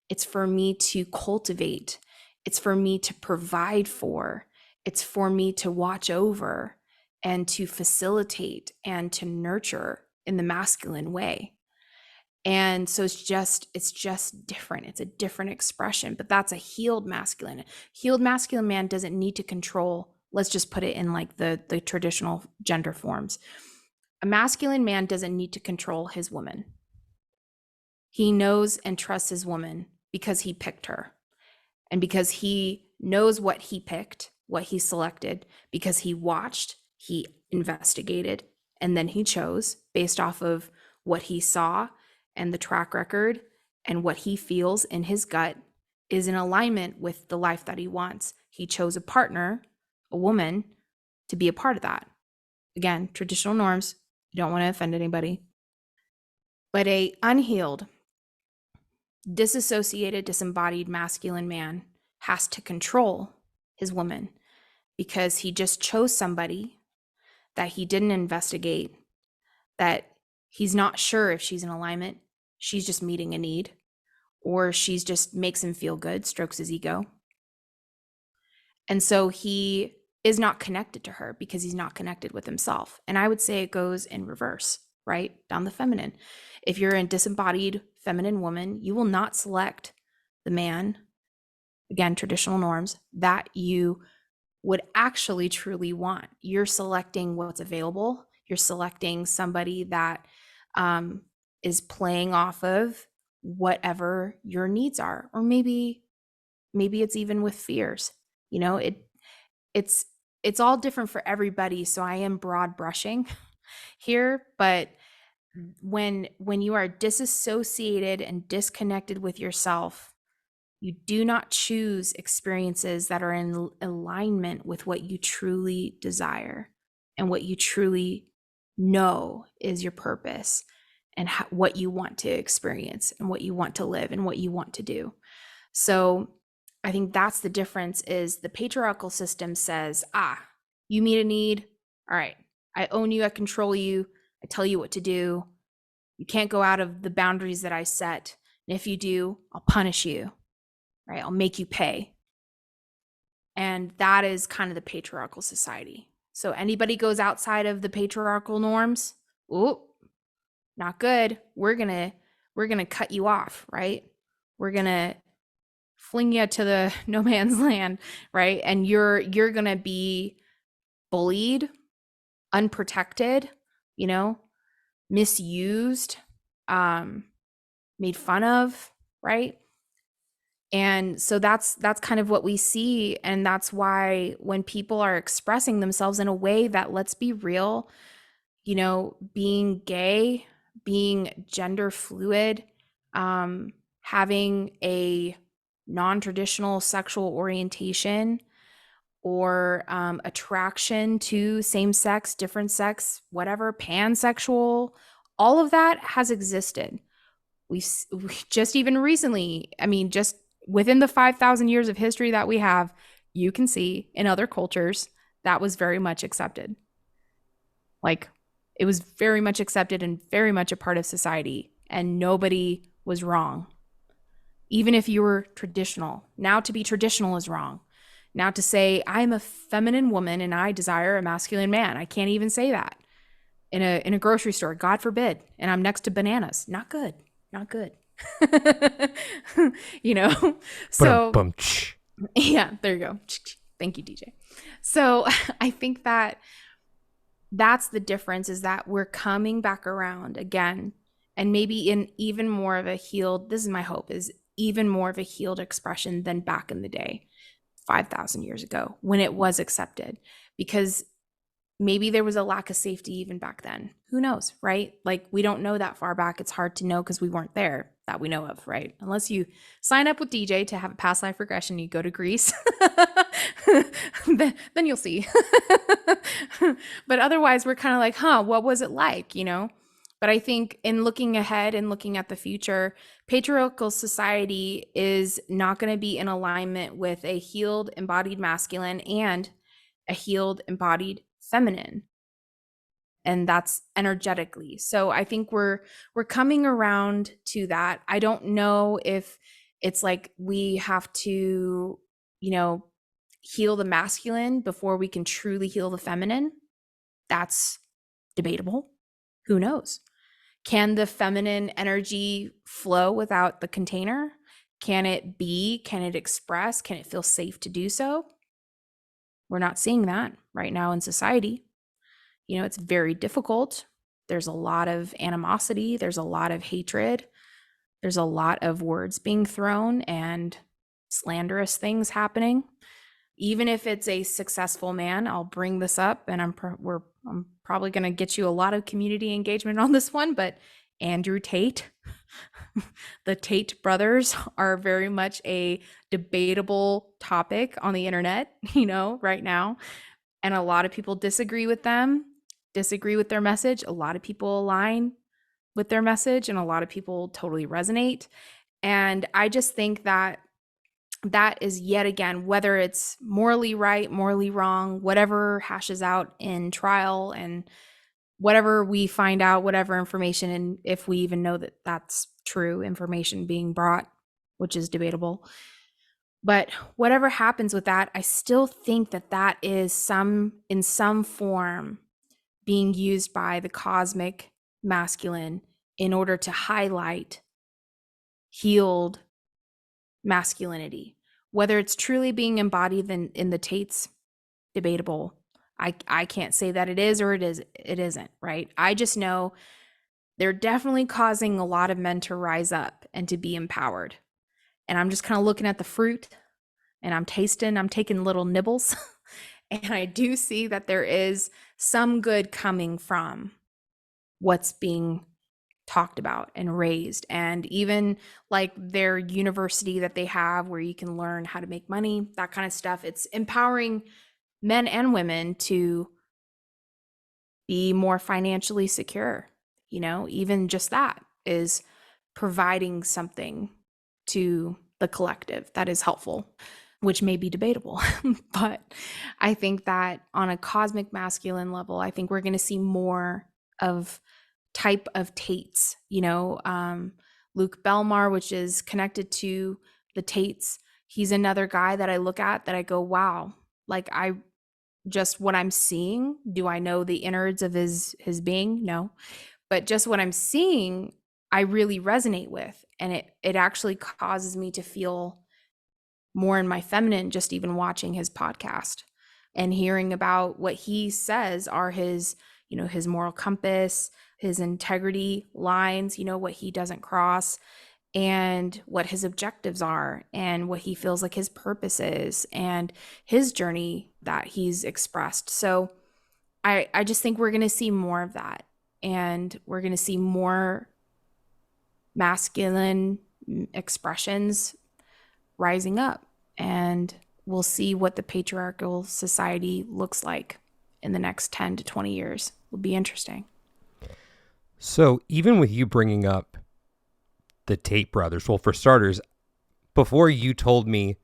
It's for me to cultivate. It's for me to provide for. It's for me to watch over and to facilitate and to nurture in the masculine way. And so it's just different. It's a different expression, but that's a healed masculine. Healed masculine man doesn't need to control. Let's just put it in like the traditional gender forms. A masculine man doesn't need to control his woman. He knows and trusts his woman because he picked her, and because he knows what he picked, what he selected, because he watched, he investigated, and then he chose based off of what he saw and the track record, and what he feels in his gut is in alignment with the life that he wants. He chose a partner, a woman, to be a part of that. Again, traditional norms. You don't want to offend anybody. But a unhealed, disassociated, disembodied masculine man has to control his woman because he just chose somebody that he didn't investigate, that he's not sure if she's in alignment. She's just meeting a need, or she's just makes him feel good, strokes his ego. And so he is not connected to her because he's not connected with himself. And I would say it goes in reverse, right? Down the feminine. If you're a disembodied feminine woman, you will not select the man, again, traditional norms, that you would actually truly want. You're selecting what's available. You're selecting somebody that is playing off of whatever your needs are, or maybe it's even with fears. You know, it's all different for everybody. So I am broad brushing here, but when you are disassociated and disconnected with yourself, you do not choose experiences that are in alignment with what you truly desire and what you truly know is your purpose, and what you want to experience and what you want to live and what you want to do. So I think that's the difference. Is the patriarchal system says, you meet a need. All right, I own you, I control you, I tell you what to do. You can't go out of the boundaries that I set. And if you do, I'll punish you, right? I'll make you pay. And that is kind of the patriarchal society. So anybody goes outside of the patriarchal norms, not good. We're gonna cut you off, right? We're gonna fling you to the no man's land, right? And you're gonna be bullied, unprotected, misused, made fun of, right? And so that's kind of what we see. And that's why when people are expressing themselves in a way that, let's be real, being gay, being gender fluid, having a non-traditional sexual orientation, or attraction to same sex, different sex, whatever, pansexual, all of that has existed. We just even recently, just within the 5,000 years of history that we have, you can see in other cultures that was very much accepted. Like, it was very much accepted and very much a part of society, and nobody was wrong. Even if you were traditional. Now to be traditional is wrong. Now to say, I'm a feminine woman and I desire a masculine man, I can't even say that in a grocery store, God forbid, and I'm next to bananas. Not good. So yeah, there you go. Thank you, DJ. So I think that's the difference, is that we're coming back around again, and maybe in even more of a healed, this is my hope, is even more of a healed expression than back in the day, 5,000 years ago, when it was accepted. Because maybe there was a lack of safety even back then. Who knows, right? Like, we don't know that far back. It's hard to know because we weren't there that we know of, right? Unless you sign up with DJ to have a past life regression, you go to Greece, then you'll see. But otherwise, we're kind of like, what was it like, But I think in looking ahead and looking at the future, patriarchal society is not going to be in alignment with a healed embodied masculine and a healed embodied feminine. And that's energetically. So I think we're coming around to that. I don't know if it's like we have to, heal the masculine before we can truly heal the feminine. That's debatable. Who knows? Can the feminine energy flow without the container? Can it be? Can it express? Can it feel safe to do so? We're not seeing that right now in society. It's very difficult. There's a lot of animosity. There's a lot of hatred. There's a lot of words being thrown and slanderous things happening. Even if it's a successful man, I'll bring this up, and I'm probably going to get you a lot of community engagement on this one, but Andrew Tate, the Tate brothers are very much a debatable topic on the internet, right now. And a lot of people disagree with them, disagree with their message. A lot of people align with their message, and a lot of people totally resonate. And I just think that is, yet again, whether it's morally right, morally wrong, whatever hashes out in trial, and whatever we find out, whatever information, and if we even know that that's true information being brought, which is debatable. But whatever happens with that, I still think that is in some form being used by the cosmic masculine in order to highlight healed masculinity. Whether it's truly being embodied in the Tates, debatable. I can't say that it is or it isn't, right? I just know they're definitely causing a lot of men to rise up and to be empowered. And I'm just kind of looking at the fruit, and I'm taking little nibbles. And I do see that there is some good coming from what's being talked about and raised. And even like their university that they have where you can learn how to make money, that kind of stuff. It's empowering men and women to be more financially secure. Even just that is providing something to the collective that is helpful, which may be debatable. But I think that on a cosmic masculine level, I think we're going to see more of type of Tates, Luke Belmar, which is connected to the Tates. He's another guy that I look at that I go, wow, like what I'm seeing, do I know the innards of his being? No. But just what I'm seeing, I really resonate with. And it actually causes me to feel more in my feminine, just even watching his podcast and hearing about what he says are his, his moral compass, his integrity lines, what he doesn't cross, and what his objectives are, and what he feels like his purpose is, and his journey that he's expressed. So I just think we're going to see more of that, and we're going to see more masculine expressions rising up, and we'll see what the patriarchal society looks like in the next 10 to 20 years. It'll be interesting. So even with you bringing up the Tate brothers, well, for starters, before you told me,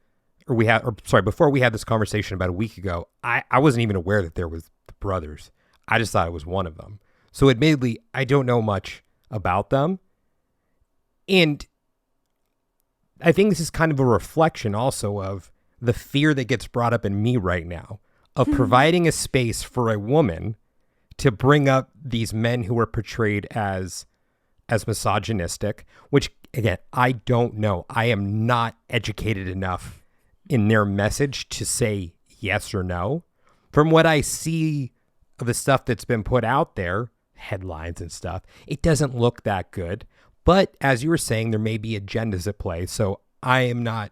before we had this conversation about a week ago, I wasn't even aware that there was the brothers. I just thought it was one of them. So admittedly, I don't know much about them. And I think this is kind of a reflection also of the fear that gets brought up in me right now of providing a space for a woman to bring up these men who are portrayed as misogynistic, which again, I don't know. I am not educated enough in their message to say yes or no. From what I see of the stuff that's been put out there, headlines and stuff, it doesn't look that good. But as you were saying, there may be agendas at play. So I'm not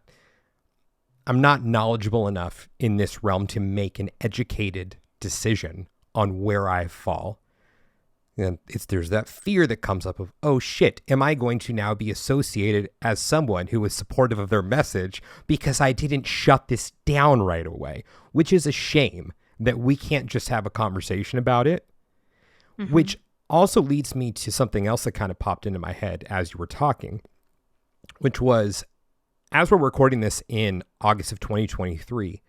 knowledgeable enough in this realm to make an educated decision on where I fall. And there's that fear that comes up of, oh shit, am I going to now be associated as someone who is supportive of their message because I didn't shut this down right away, which is a shame that we can't just have a conversation about it, which also leads me to something else that kind of popped into my head as you were talking, which was, as we're recording this in August of 2023,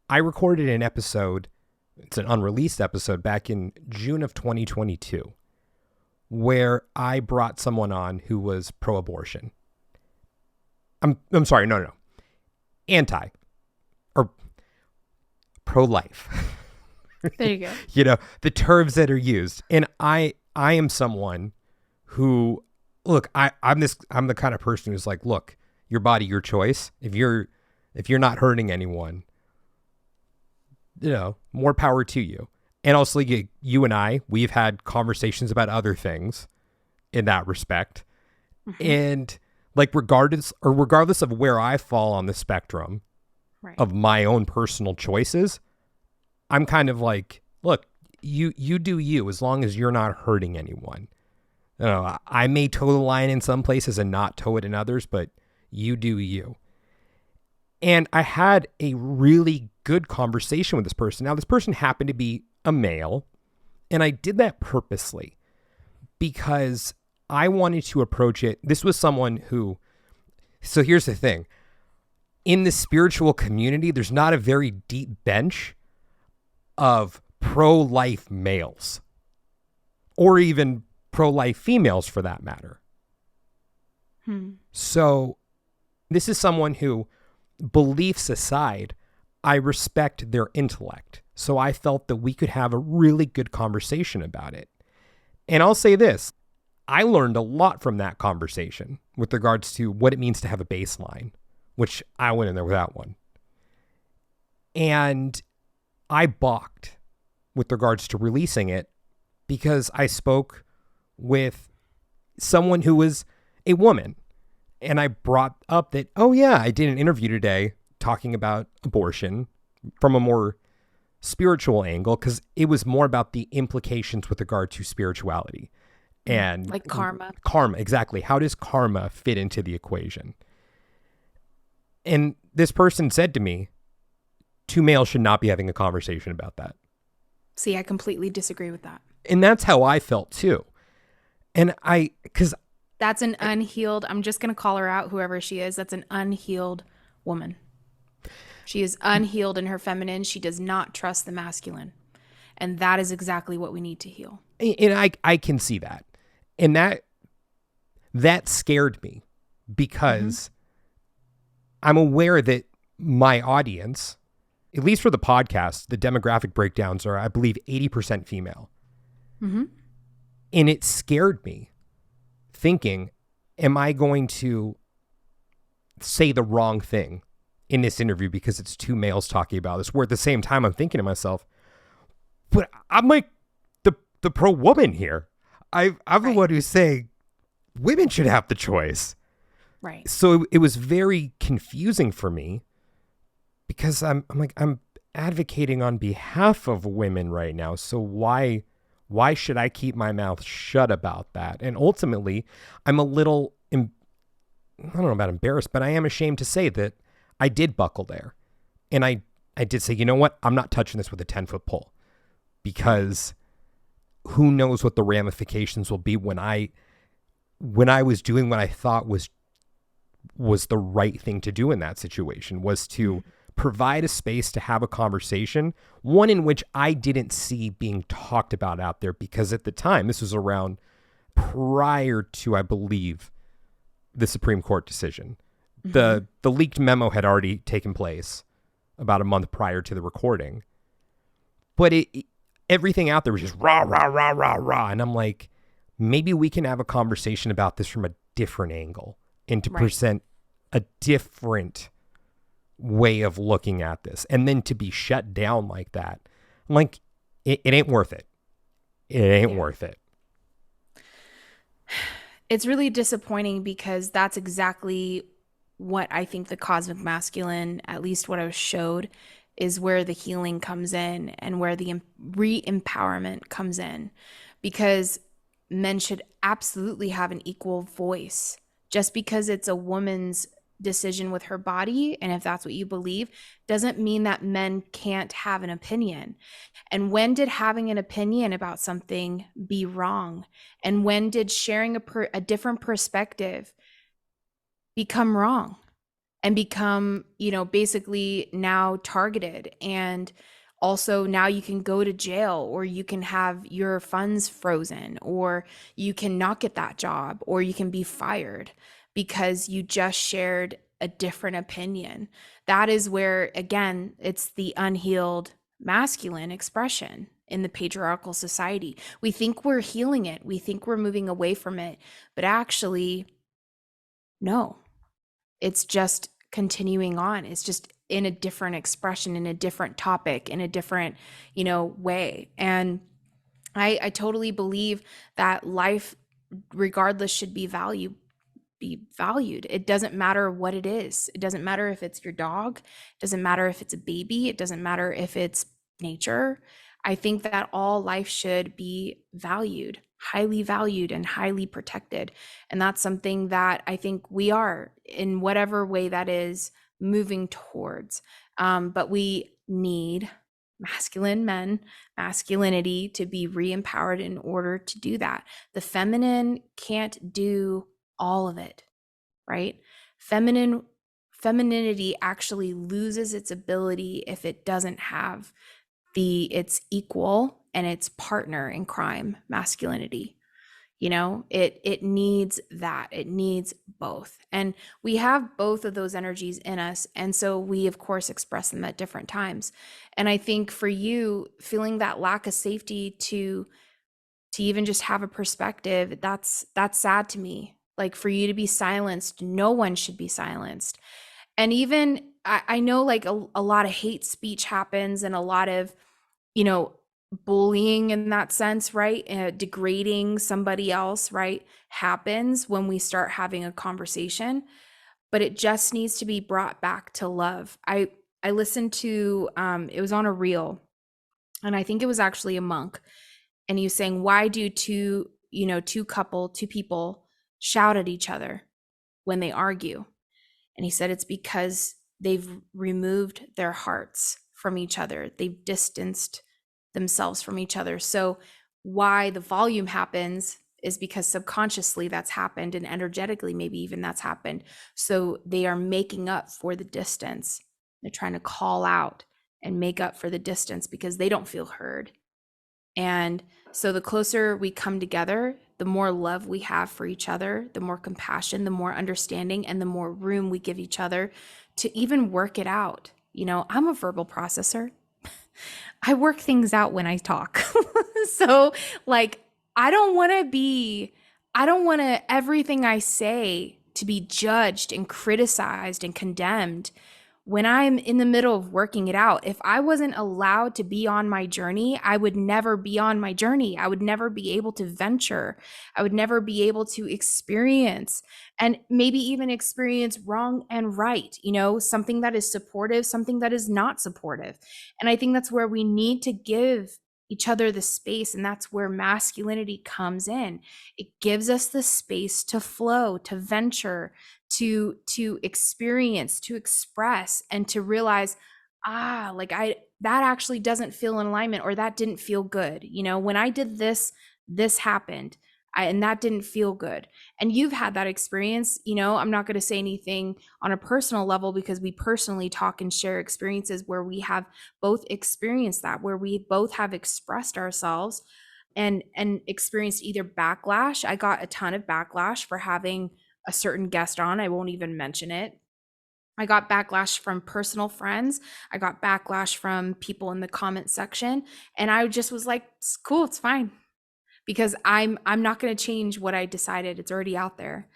I recorded an episode. It's an unreleased episode back in June of 2022, where I brought someone on who was pro-abortion. I'm sorry, no. Anti or pro-life. There you go. You know, the terms that are used. And I am someone who, look, I'm the kind of person who's like, look, your body, your choice. If you're not hurting anyone, you know, more power to you. And also, you and I, we've had conversations about other things in that respect. And like, regardless of where I fall on the spectrum of my own personal choices, I'm kind of like, look, you do you, as long as you're not hurting anyone. You know, I may toe the line in some places and not toe it in others, but you do you. And I had a really good conversation with this person. Now, this person happened to be a male, and I did that purposely because I wanted to approach it. This was someone who, so here's the thing. In the spiritual community, there's not a very deep bench of pro-life males or even pro-life females for that matter. So this is someone who, beliefs aside, I respect their intellect. So I felt that we could have a really good conversation about it. And I'll say this, I learned a lot from that conversation with regards to what it means to have a baseline, which I went in there without one. And I balked with regards to releasing it because I spoke with someone who was a woman. And I brought up that, oh yeah, I did an interview today talking about abortion from a more spiritual angle, because it was more about the implications with regard to spirituality and like karma. Karma, exactly. How does karma fit into the equation? And this person said to me, two males should not be having a conversation about that. See, I completely disagree with that. And that's how I felt too. And because that's an unhealed, I'm just going to call her out, whoever she is. That's an unhealed woman. She is unhealed in her feminine. She does not trust the masculine. And that is exactly what we need to heal. And I can see that. And that scared me because I'm aware that my audience, at least for the podcast, the demographic breakdowns are, I believe, 80% female. And it scared me thinking, am I going to say the wrong thing in this interview because it's two males talking about this? Where at the same time, I'm thinking to myself, but I'm like the pro woman here. I'm the one who's saying women should have the choice. Right. So it was very confusing for me because I'm advocating on behalf of women right now. So why should I keep my mouth shut about that? And ultimately, I'm a little, I don't know about embarrassed, but I am ashamed to say that I did buckle there. And I did say, you know what? I'm not touching this with a 10-foot pole, because who knows what the ramifications will be when I was doing what I thought was the right thing to do in that situation, was to provide a space to have a conversation, one in which I didn't see being talked about out there, because at the time, this was around prior to, I believe, the Supreme Court decision. The leaked memo had already taken place about a month prior to the recording. But everything out there was just rah, rah, rah, rah, rah. And I'm like, maybe we can have a conversation about this from a different angle and to present a different way of looking at this. And then to be shut down like that, I'm like, it ain't worth it. It ain't worth it. It's really disappointing, because that's exactly what I think the cosmic masculine, at least what I was showed, is where the healing comes in and where the re-empowerment comes in, because men should absolutely have an equal voice. Just because it's a woman's decision with her body, and if that's what you believe, doesn't mean that men can't have an opinion. And when did having an opinion about something be wrong? And when did sharing a different perspective become wrong and become, basically now targeted? And also now you can go to jail, or you can have your funds frozen, or you can not get that job, or you can be fired because you just shared a different opinion. That is where, again, it's the unhealed masculine expression in the patriarchal society. We think we're healing it, we think we're moving away from it, but actually, no, it's just continuing on. It's just in a different expression, in a different topic, in a different, way. And I totally believe that life, regardless, should be valued. It doesn't matter what it is. It doesn't matter if it's your dog. It doesn't matter if it's a baby. It doesn't matter if it's nature. I think that all life should be valued, highly valued, and highly protected. And that's something that I think we are, in whatever way that is, moving towards. But we need masculine men, masculinity, to be re-empowered in order to do that. The feminine can't do all of it, right? Femininity actually loses its ability if it doesn't have its equal and its partner in crime, masculinity. It needs that. It needs both. And we have both of those energies in us. And so we, of course, express them at different times. And I think for you, feeling that lack of safety to even just have a perspective, that's sad to me. Like, for you to be silenced, no one should be silenced. And even I know, like, a lot of hate speech happens, and a lot of, bullying in that sense, right? Degrading somebody else, right, happens when we start having a conversation, but it just needs to be brought back to love. I listened to, it was on a reel, and I think it was actually a monk, and he was saying, why do two people shout at each other when they argue? And he said, it's because they've removed their hearts from each other. They've distanced themselves from each other. So why the volume happens is because subconsciously that's happened, and energetically maybe even that's happened. So they are making up for the distance. They're trying to call out and make up for the distance because they don't feel heard. And so the closer we come together, the more love we have for each other, the more compassion, the more understanding, and the more room we give each other to even work it out. I'm a verbal processor. I work things out when I talk. So, like, I don't want everything I say to be judged and criticized and condemned when I'm in the middle of working it out. If I wasn't allowed to be on my journey, I would never be on my journey. I would never be able to venture. I would never be able to experience, and maybe even experience wrong and right, something that is supportive, something that is not supportive. And I think that's where we need to give each other the space, and that's where masculinity comes in. It gives us the space to flow, to venture, to experience, to express, and to realize, that actually doesn't feel in alignment, or that didn't feel good. When I did this happened, and that didn't feel good. And you've had that experience. I'm not going to say anything on a personal level, because we personally talk and share experiences where we have both experienced that, where we both have expressed ourselves and experienced either backlash. I got a ton of backlash for having a certain guest on. I won't even mention it. I got backlash from personal friends. I got backlash from people in the comment section. And I just was like, it's cool, it's fine. Because I'm not going to change what I decided. It's already out there.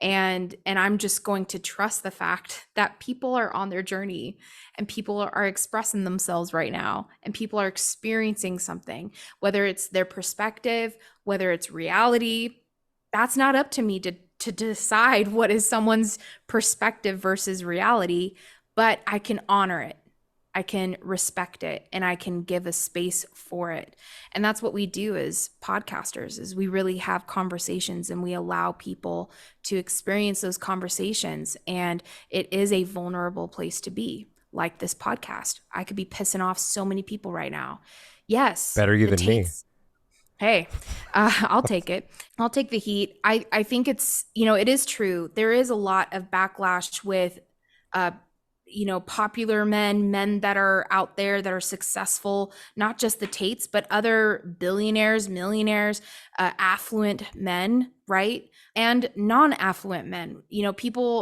And I'm just going to trust the fact that people are on their journey, and people are expressing themselves right now, and people are experiencing something, whether it's their perspective, whether it's reality. That's not up to me to decide what is someone's perspective versus reality, but I can honor it. I can respect it, and I can give a space for it. And that's what we do as podcasters, is we really have conversations and we allow people to experience those conversations. And it is a vulnerable place to be, like this podcast. I could be pissing off so many people right now. Yes. Better you than me. Hey, I'll take it. I'll take the heat. I think it's, it is true. There is a lot of backlash with, popular men that are out there that are successful, not just the Tates, but other billionaires, millionaires, affluent men, right? And non-affluent men,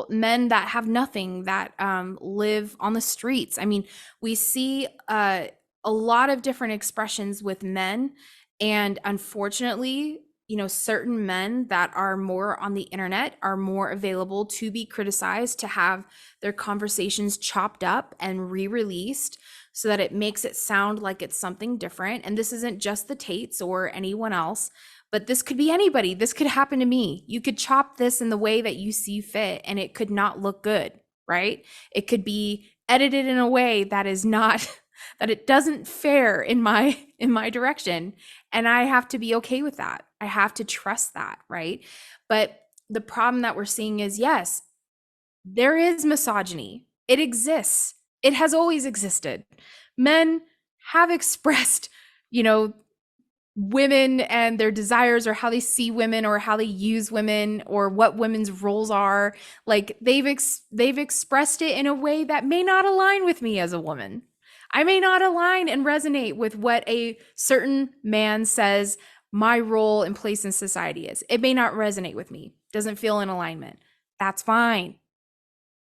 men that have nothing, that live on the streets. I mean, we see a lot of different expressions with men. And unfortunately, certain men that are more on the internet are more available to be criticized, to have their conversations chopped up and re-released so that it makes it sound like it's something different. And this isn't just the Tates or anyone else, but this could be anybody. This could happen to me. You could chop this in the way that you see fit, and it could not look good, right? It could be edited in a way that is not that it doesn't fare in my direction, and I have to be okay with that. I have to trust that, right? But the problem that we're seeing is, yes, there is misogyny. It exists. It has always existed. Men have expressed, women and their desires, or how they see women, or how they use women, or what women's roles are. Like they've expressed it in a way that may not align with me as a woman. I may not align and resonate with what a certain man says my role and place in society is. It may not resonate with me. Doesn't feel in alignment. That's fine.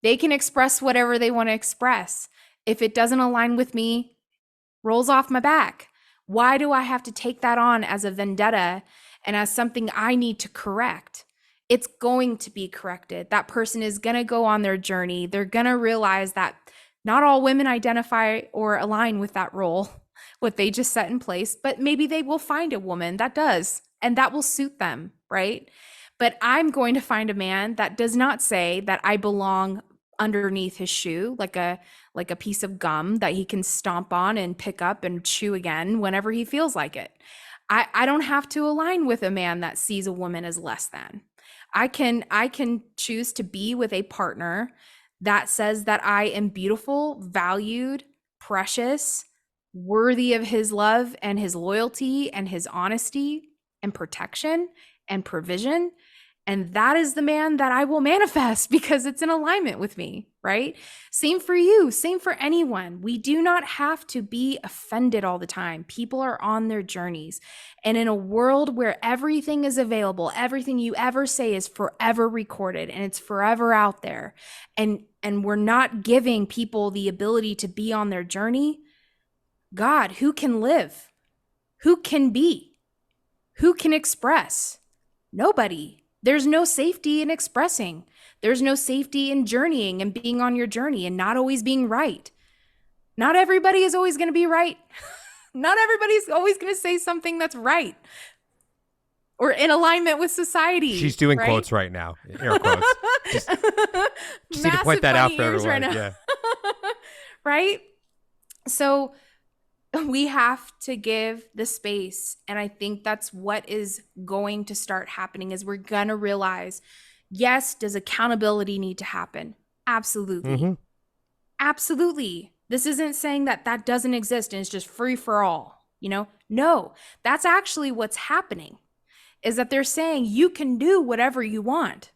They can express whatever they want to express. If it doesn't align with me, rolls off my back. Why do I have to take that on as a vendetta and as something I need to correct? It's going to be corrected. That person is going to go on their journey. They're going to realize that not all women identify or align with that role, what they just set in place, but maybe they will find a woman that does, and that will suit them, right? But I'm going to find a man that does not say that I belong underneath his shoe, like a piece of gum that he can stomp on and pick up and chew again whenever he feels like it. I don't have to align with a man that sees a woman as less than. I can choose to be with a partner that says that I am beautiful, valued, precious, worthy of his love and his loyalty and his honesty and protection and provision. And that is the man that I will manifest, because it's in alignment with me, right? Same for you, same for anyone. We do not have to be offended all the time. People are on their journeys. And in a world where everything is available, everything you ever say is forever recorded and it's forever out there, and we're not giving people the ability to be on their journey, God, who can live? Who can be? Who can express? Nobody. There's no safety in expressing. There's no safety in journeying and being on your journey and not always being right. Not everybody is always going to be right. Not everybody's always going to say something that's right or in alignment with society. She's doing right? quotes right now, air quotes. Just need to point that out for everyone. Right, yeah. Right? So we have to give the space. And I think that's what is going to start happening, is we're going to realize, yes, does accountability need to happen? Absolutely. Mm-hmm. Absolutely. This isn't saying that that doesn't exist and it's just free for all, No, that's actually what's happening, is that they're saying you can do whatever you want,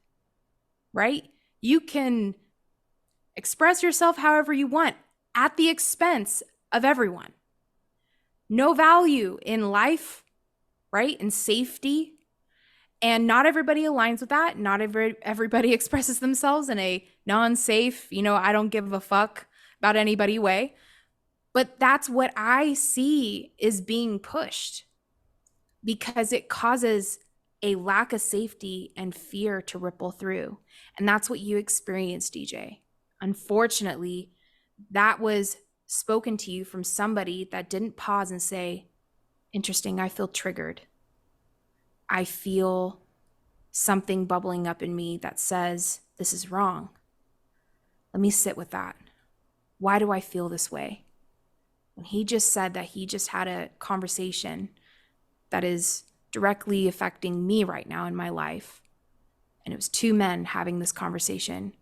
right? You can express yourself however you want at the expense of everyone. No value in life, right? In safety. And not everybody aligns with that. Not everybody expresses themselves in a non-safe, I don't give a fuck about anybody way. But that's what I see is being pushed, because it causes a lack of safety and fear to ripple through. And that's what you experienced, DJ. Unfortunately, that was spoken to you from somebody that didn't pause and say, interesting, I feel triggered. I feel something bubbling up in me that says this is wrong. Let me sit with that. Why do I feel this way? when he just said that he just had a conversation that is directly affecting me right now in my life, and it was two men having this conversation,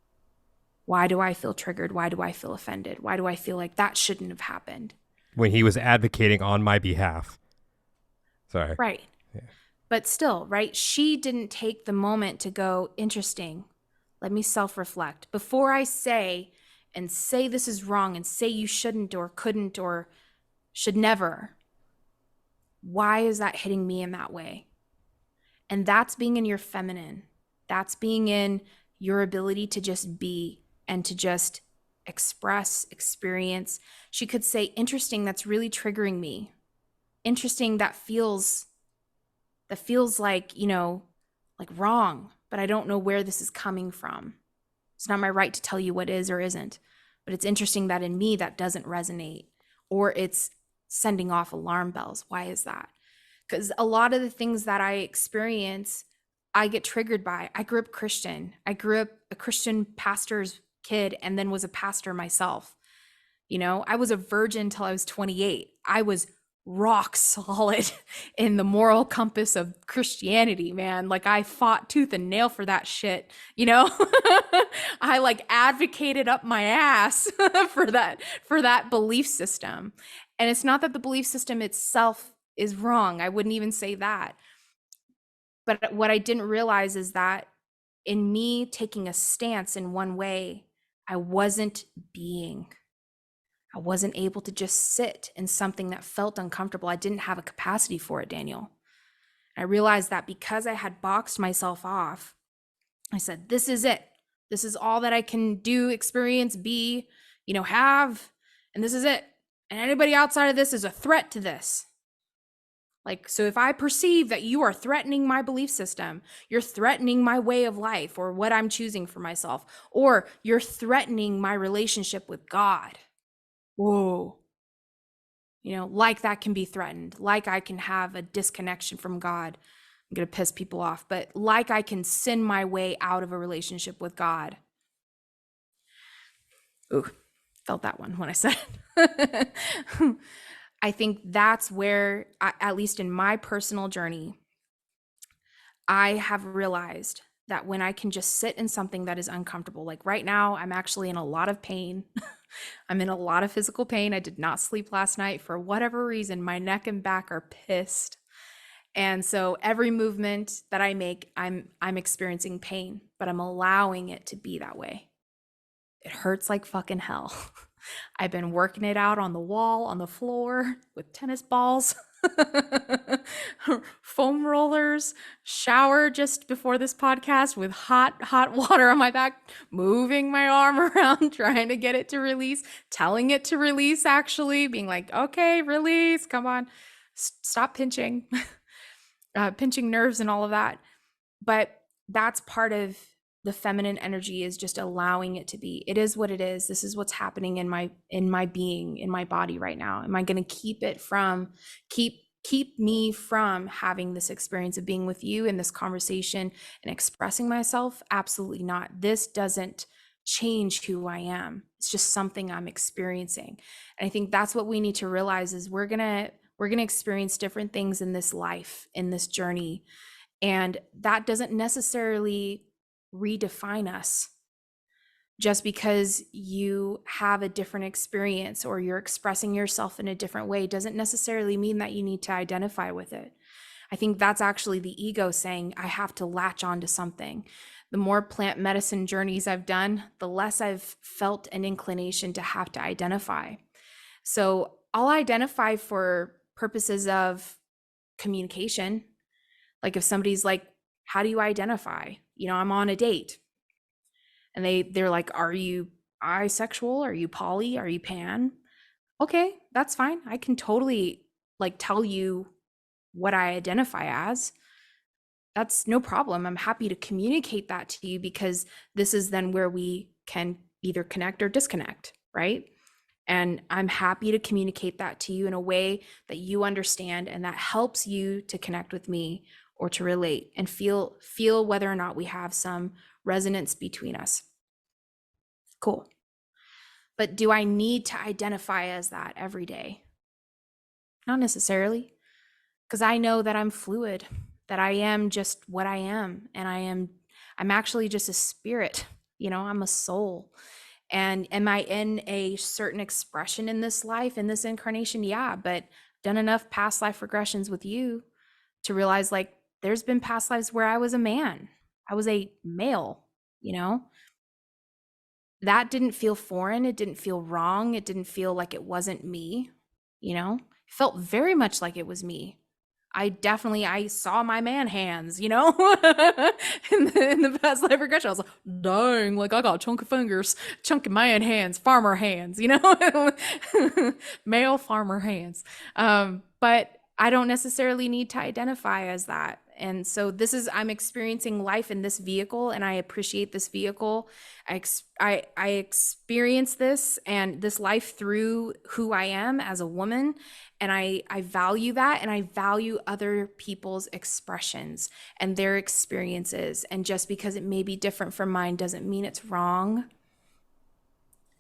why do I feel triggered? Why do I feel offended? Why do I feel like that shouldn't have happened? When he was advocating on my behalf. Sorry. Right. Yeah. But still, right? She didn't take the moment to go, interesting. Let me self-reflect. Before I say this is wrong and say you shouldn't or couldn't or should never, why is that hitting me in that way? And that's being in your feminine. That's being in your ability to just be and to just express, experience. She could say, interesting, that's really triggering me. Interesting, that feels like, like wrong, but I don't know where this is coming from. It's not my right to tell you what is or isn't, but it's interesting that in me that doesn't resonate, or it's sending off alarm bells. Why is that? Because a lot of the things that I experience, I get triggered by. I grew up Christian. I grew up a Christian pastor's kid and then was a pastor myself. I was a virgin till I was 28. I was rock solid in the moral compass of Christianity, man. Like I fought tooth and nail for that shit, I like advocated up my ass for that belief system. And it's not that the belief system itself is wrong. I wouldn't even say that. But what I didn't realize is that in me taking a stance in one way, I wasn't able to just sit in something that felt uncomfortable. I didn't have a capacity for it, Daniel. I realized that because I had boxed myself off, I said, this is it. This is all that I can do, experience, be, have, and this is it. And anybody outside of this is a threat to this. Like, so if I perceive that you are threatening my belief system, you're threatening my way of life or what I'm choosing for myself, or you're threatening my relationship with God. Whoa. Like that can be threatened, like I can have a disconnection from God. I'm going to piss people off, but like I can sin my way out of a relationship with God. Ooh, felt that one when I said it. I think that's where, at least in my personal journey, I have realized that when I can just sit in something that is uncomfortable, like right now, I'm actually in a lot of pain. I'm in a lot of physical pain. I did not sleep last night for whatever reason. My neck and back are pissed. And so every movement that I make, I'm experiencing pain, but I'm allowing it to be that way. It hurts like fucking hell. I've been working it out on the wall, on the floor with tennis balls, foam rollers, shower just before this podcast with hot water on my back, moving my arm around, trying to get it to release, telling it to release, actually being like, okay, release, come on, stop pinching, pinching nerves and all of that. But that's part of the feminine energy, is just allowing it to be. It is what it is. This is what's happening in my being, in my body right now. Am I going to keep me from having this experience of being with you in this conversation and expressing myself? Absolutely not. This doesn't change who I am. It's just something I'm experiencing. And I think that's what we need to realize, is we're going to experience different things in this life, in this journey. And that doesn't necessarily redefine us. Just because you have a different experience or you're expressing yourself in a different way doesn't necessarily mean that you need to identify with it. I think that's actually the ego saying, I have to latch on to something. The more plant medicine journeys I've done, the less I've felt an inclination to have to identify. So I'll identify for purposes of communication. Like if somebody's like, how do you identify? I'm on a date. And they're like, are you bisexual? Are you poly? Are you pan? Okay, that's fine. I can totally tell you what I identify as. That's no problem. I'm happy to communicate that to you, because this is then where we can either connect or disconnect, right? And I'm happy to communicate that to you in a way that you understand and that helps you to connect with me or to relate and feel whether or not we have some resonance between us. Cool. But do I need to identify as that every day? Not necessarily, because I know that I'm fluid, that I am just what I am, and I'm actually just a spirit. I'm a soul. And am I in a certain expression in this life, in this incarnation? Yeah, but done enough past life regressions with you to realize, like, there's been past lives where I was a man. I was a male, you know? That didn't feel foreign. It didn't feel wrong. It didn't feel like it wasn't me, It felt very much like it was me. I saw my man hands, in the past life regression. I was like, dang, like I got chunky fingers, chunky man hands, farmer hands, male farmer hands. But I don't necessarily need to identify as that. And so I'm experiencing life in this vehicle, and I appreciate this vehicle. I experience this and this life through who I am as a woman. And I value that, and I value other people's expressions and their experiences. And just because it may be different from mine doesn't mean it's wrong.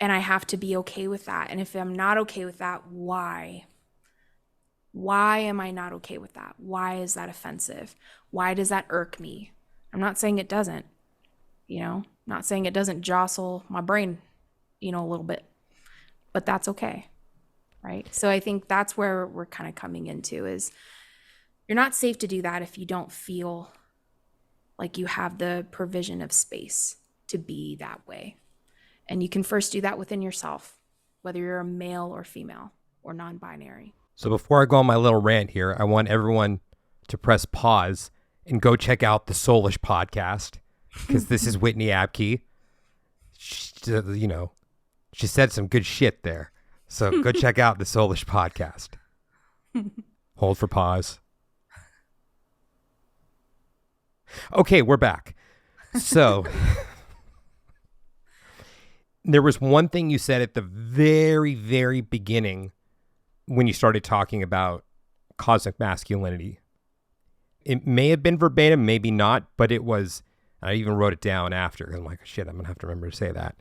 And I have to be okay with that. And if I'm not okay with that, why? Why am I not okay with that? Why is that offensive? Why does that irk me? I'm not saying it doesn't, not saying it doesn't jostle my brain, a little bit, but that's okay. Right. So I think that's where we're kind of coming into is you're not safe to do that if you don't feel like you have the provision of space to be that way. And you can first do that within yourself, whether you're a male or female or non-binary. So before I go on my little rant here, I want everyone to press pause and go check out the Soulish podcast, because this is Whitney Apke. She said some good shit there. So go check out the Soulish podcast. Hold for pause. Okay, we're back. So there was one thing you said at the very, very beginning when you started talking about cosmic masculinity. It may have been verbatim, maybe not, but it was, I even wrote it down after. I'm like, shit, I'm going to have to remember to say that.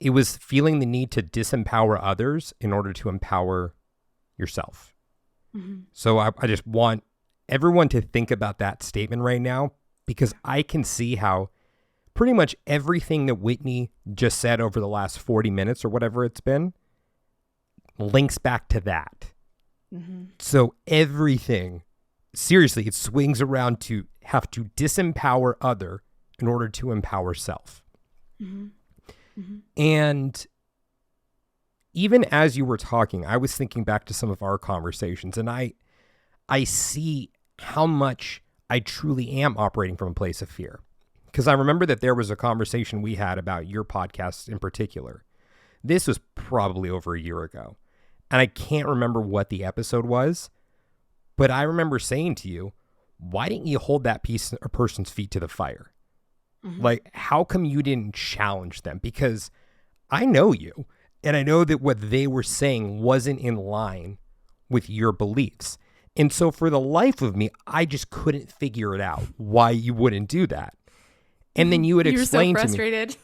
It was feeling the need to disempower others in order to empower yourself. Mm-hmm. So I just want everyone to think about that statement right now, because I can see how pretty much everything that Whitney just said over the last 40 minutes or whatever it's been links back to that. Mm-hmm. So everything, seriously, it swings around to have to disempower other in order to empower self. Mm-hmm. Mm-hmm. And even as you were talking, I was thinking back to some of our conversations, and I see how much I truly am operating from a place of fear. Because I remember that there was a conversation we had about your podcast in particular. This was probably over a year ago, and I can't remember what the episode was, but I remember saying to you, why didn't you hold that person's feet to the fire? Mm-hmm. Like, how come you didn't challenge them? Because I know you, and I know that what they were saying wasn't in line with your beliefs. And so for the life of me, I just couldn't figure it out why you wouldn't do that. And then you would explain to me. You're so frustrated.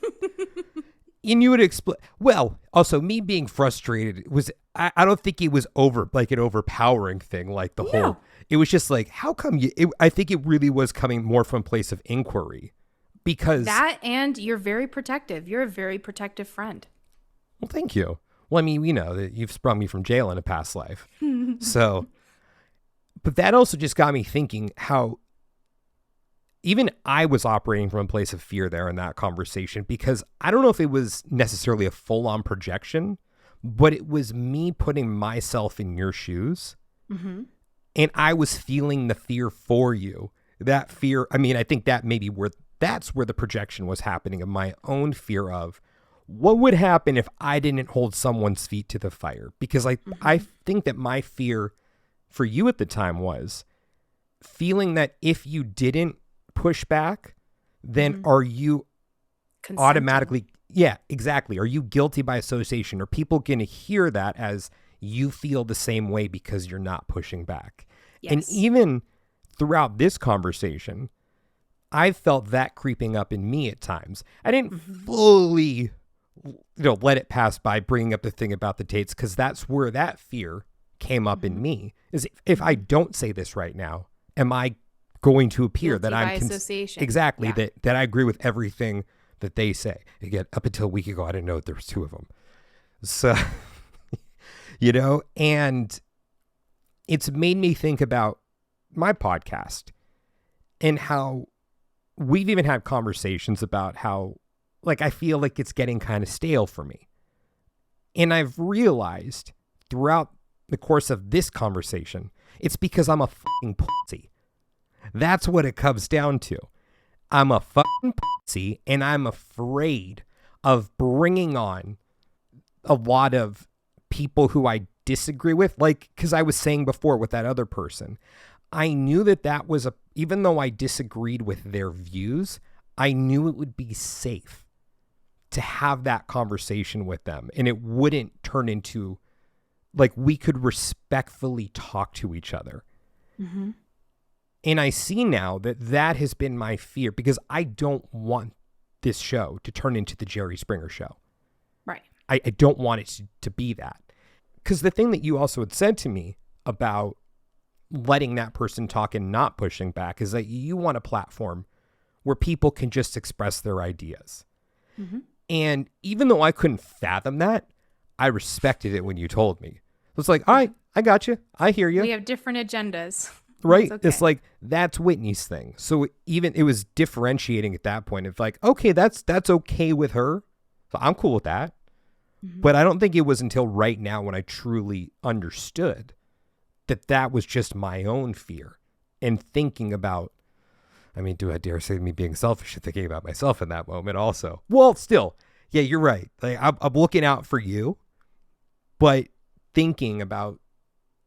And you would explain. Well, also me being frustrated was, I don't think it was an overpowering thing. Like the whole, it was just like, how come I think it really was coming more from a place of inquiry. Because that, and you're very protective. You're a very protective friend. Well, thank you. Well, I mean, that you've sprung me from jail in a past life. So, but that also just got me thinking how even I was operating from a place of fear there in that conversation, because I don't know if it was necessarily a full-on projection, but it was me putting myself in your shoes. Mm-hmm. And I was feeling the fear for you. That fear, I mean, I think that maybe that's where the projection was happening, of my own fear of what would happen if I didn't hold someone's feet to the fire. Because I think that my fear for you at the time was feeling that if you didn't push back, then are you consenting? Automatically, yeah, exactly. Are you guilty by association? Are people going to hear that as you feel the same way because you're not pushing back? Yes. And even throughout this conversation, I felt that creeping up in me at times. I didn't fully, let it pass by bringing up the thing about the dates, because that's where that fear came up in me is if I don't say this right now, am I going to appear Guilty that I'm by association. exactly Yeah. that I agree with everything that they say? Again, up until a week ago, I didn't know that there was two of them. So, and it's made me think about my podcast and how we've even had conversations about how, like, I feel like it's getting kind of stale for me. And I've realized throughout the course of this conversation, it's because I'm a fucking pussy. That's what it comes down to. I'm a fucking pussy, and I'm afraid of bringing on a lot of people who I disagree with. Like, because I was saying before with that other person, I knew that was even though I disagreed with their views, I knew it would be safe to have that conversation with them. And it wouldn't turn into, like, we could respectfully talk to each other. Mm-hmm. And I see now that has been my fear, because I don't want this show to turn into the Jerry Springer show. Right. I don't want it to be that. Because the thing that you also had said to me about letting that person talk and not pushing back is that you want a platform where people can just express their ideas. Mm-hmm. And even though I couldn't fathom that, I respected it when you told me. It's like, all right, I got you. I hear you. We have different agendas. Right? That's okay. It's like, that's Whitney's thing. So even it was differentiating at that point. It's like, okay, that's okay with her. So I'm cool with that. Mm-hmm. But I don't think it was until right now when I truly understood that was just my own fear and thinking about, I mean, do I dare say me being selfish and thinking about myself in that moment also? Well, still, yeah, you're right. Like, I'm looking out for you, but thinking about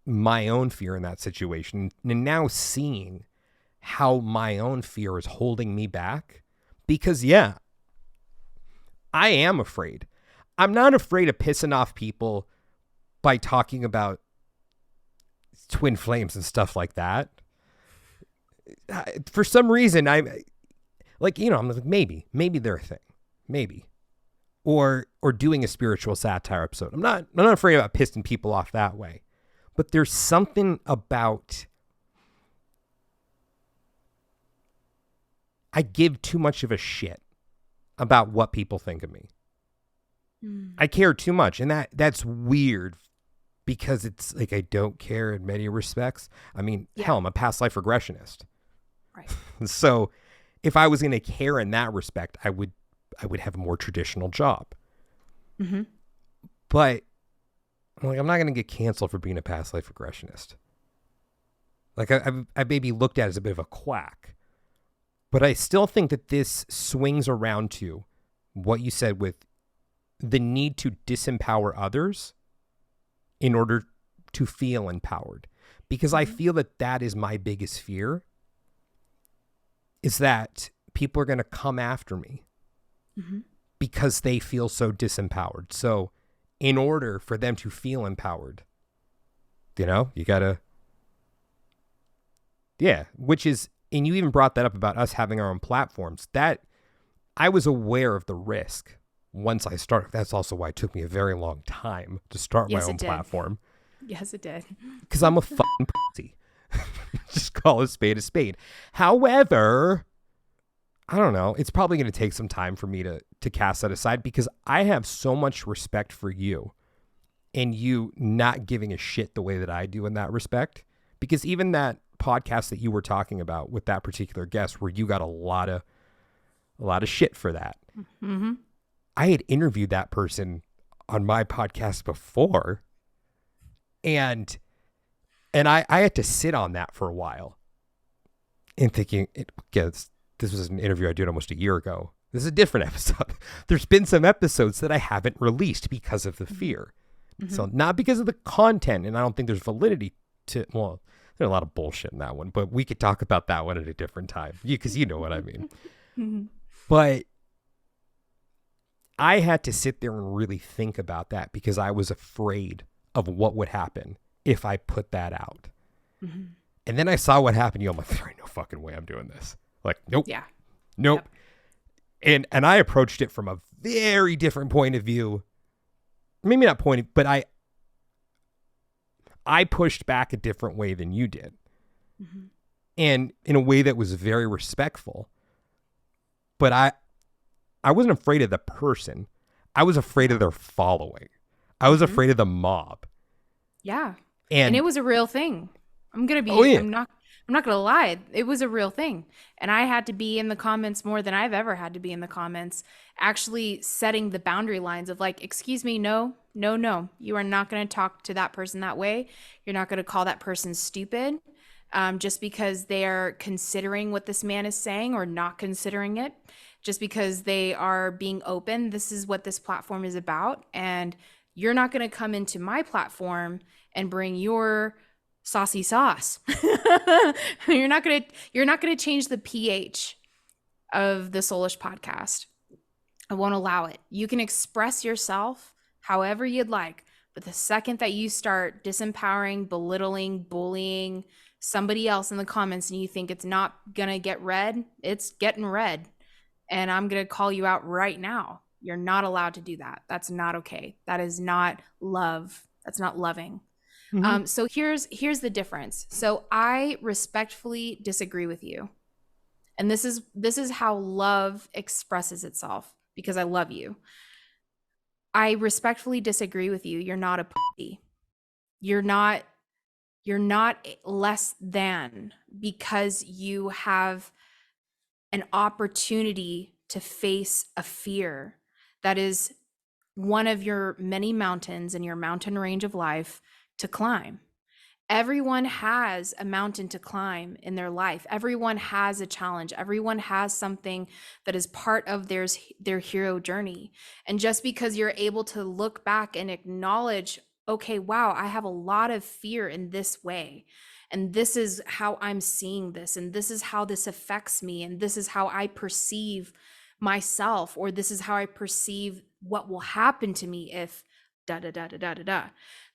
my own fear in that situation and now seeing how my own fear is holding me back, because yeah, I am afraid. I'm not afraid of pissing off people by talking about twin flames and stuff like that. For some reason, I'm like, I'm like, maybe they're a thing, maybe, or doing a spiritual satire episode. I'm not afraid about pissing people off that way, but there's something about, I give too much of a shit about what people think of me. I care too much, and that's weird, because it's like I don't care in many respects. I mean, hell, I'm a past life regressionist. Right. So if I was going to care in that respect, I would have a more traditional job. Mm-hmm. But I'm not going to get canceled for being a past life regressionist. Like, I may be looked at as a bit of a quack, but I still think that this swings around to what you said with the need to disempower others in order to feel empowered. Because I feel that is my biggest fear, is that people are going to come after me because they feel so disempowered. So in order for them to feel empowered, you gotta, which is, and you even brought that up about us having our own platforms, that I was aware of the risk once I started. That's also why it took me a very long time to start my own platform. Yes, it did. Because I'm a fucking pussy. Just call a spade a spade. However, I don't know. It's probably going to take some time for me to cast that aside, because I have so much respect for you and you not giving a shit the way that I do in that respect. Because even that podcast that you were talking about with that particular guest, where you got a lot of shit for that. Mm-hmm. I had interviewed that person on my podcast before, and I had to sit on that for a while and thinking, this was an interview I did almost a year ago. This is a different episode. There's been some episodes that I haven't released because of the fear. Mm-hmm. So not because of the content, and I don't think there's validity to, well, there's a lot of bullshit in that one, but we could talk about that one at a different time, because you know what I mean. Mm-hmm. But I had to sit there and really think about that, because I was afraid of what would happen if I put that out. Mm-hmm. And then I saw what happened. I'm like, there ain't no fucking way I'm doing this. Like, nope. Yeah. Nope. Yep. And I approached it from a very different point of view. Maybe not but I pushed back a different way than you did. And in a way that was very respectful. But I wasn't afraid of the person. I was afraid of their following. I was afraid of the mob. Yeah. And it was a real thing. I'm going to be, Oh, yeah. I'm not going to lie. It was a real thing. And I had to be in the comments more than I've ever had to be in the comments, actually setting the boundary lines of like, excuse me, no. You are not going to talk to that person that way. You're not going to call that person stupid. Just because they're considering what this man is saying or not considering it, just because they are being open. This is what this platform is about. And you're not going to come into my platform and bring your saucy sauce. You're not going to change the pH of the Soulish podcast. I won't allow it. You can express yourself however you'd like, but the second that you start disempowering, belittling, bullying somebody else in the comments and you think it's not going to get read, it's getting read. And I'm going to call you out right now. You're not allowed to do that. That's not okay. That is not love. That's not loving. So here's the difference. So I respectfully disagree with you. And this is how love expresses itself, because I love you. I respectfully disagree with you. You're not a pussy. You're not less than because you have an opportunity to face a fear that is one of your many mountains in your mountain range of life to climb. Everyone has a mountain to climb in their life. Everyone has a challenge. Everyone has something that is part of their hero journey. And just because you're able to look back and acknowledge, okay, wow, I have a lot of fear in this way. And this is how I'm seeing this. And this is how this affects me. And this is how I perceive myself, or this is how I perceive what will happen to me if da da da da da da da.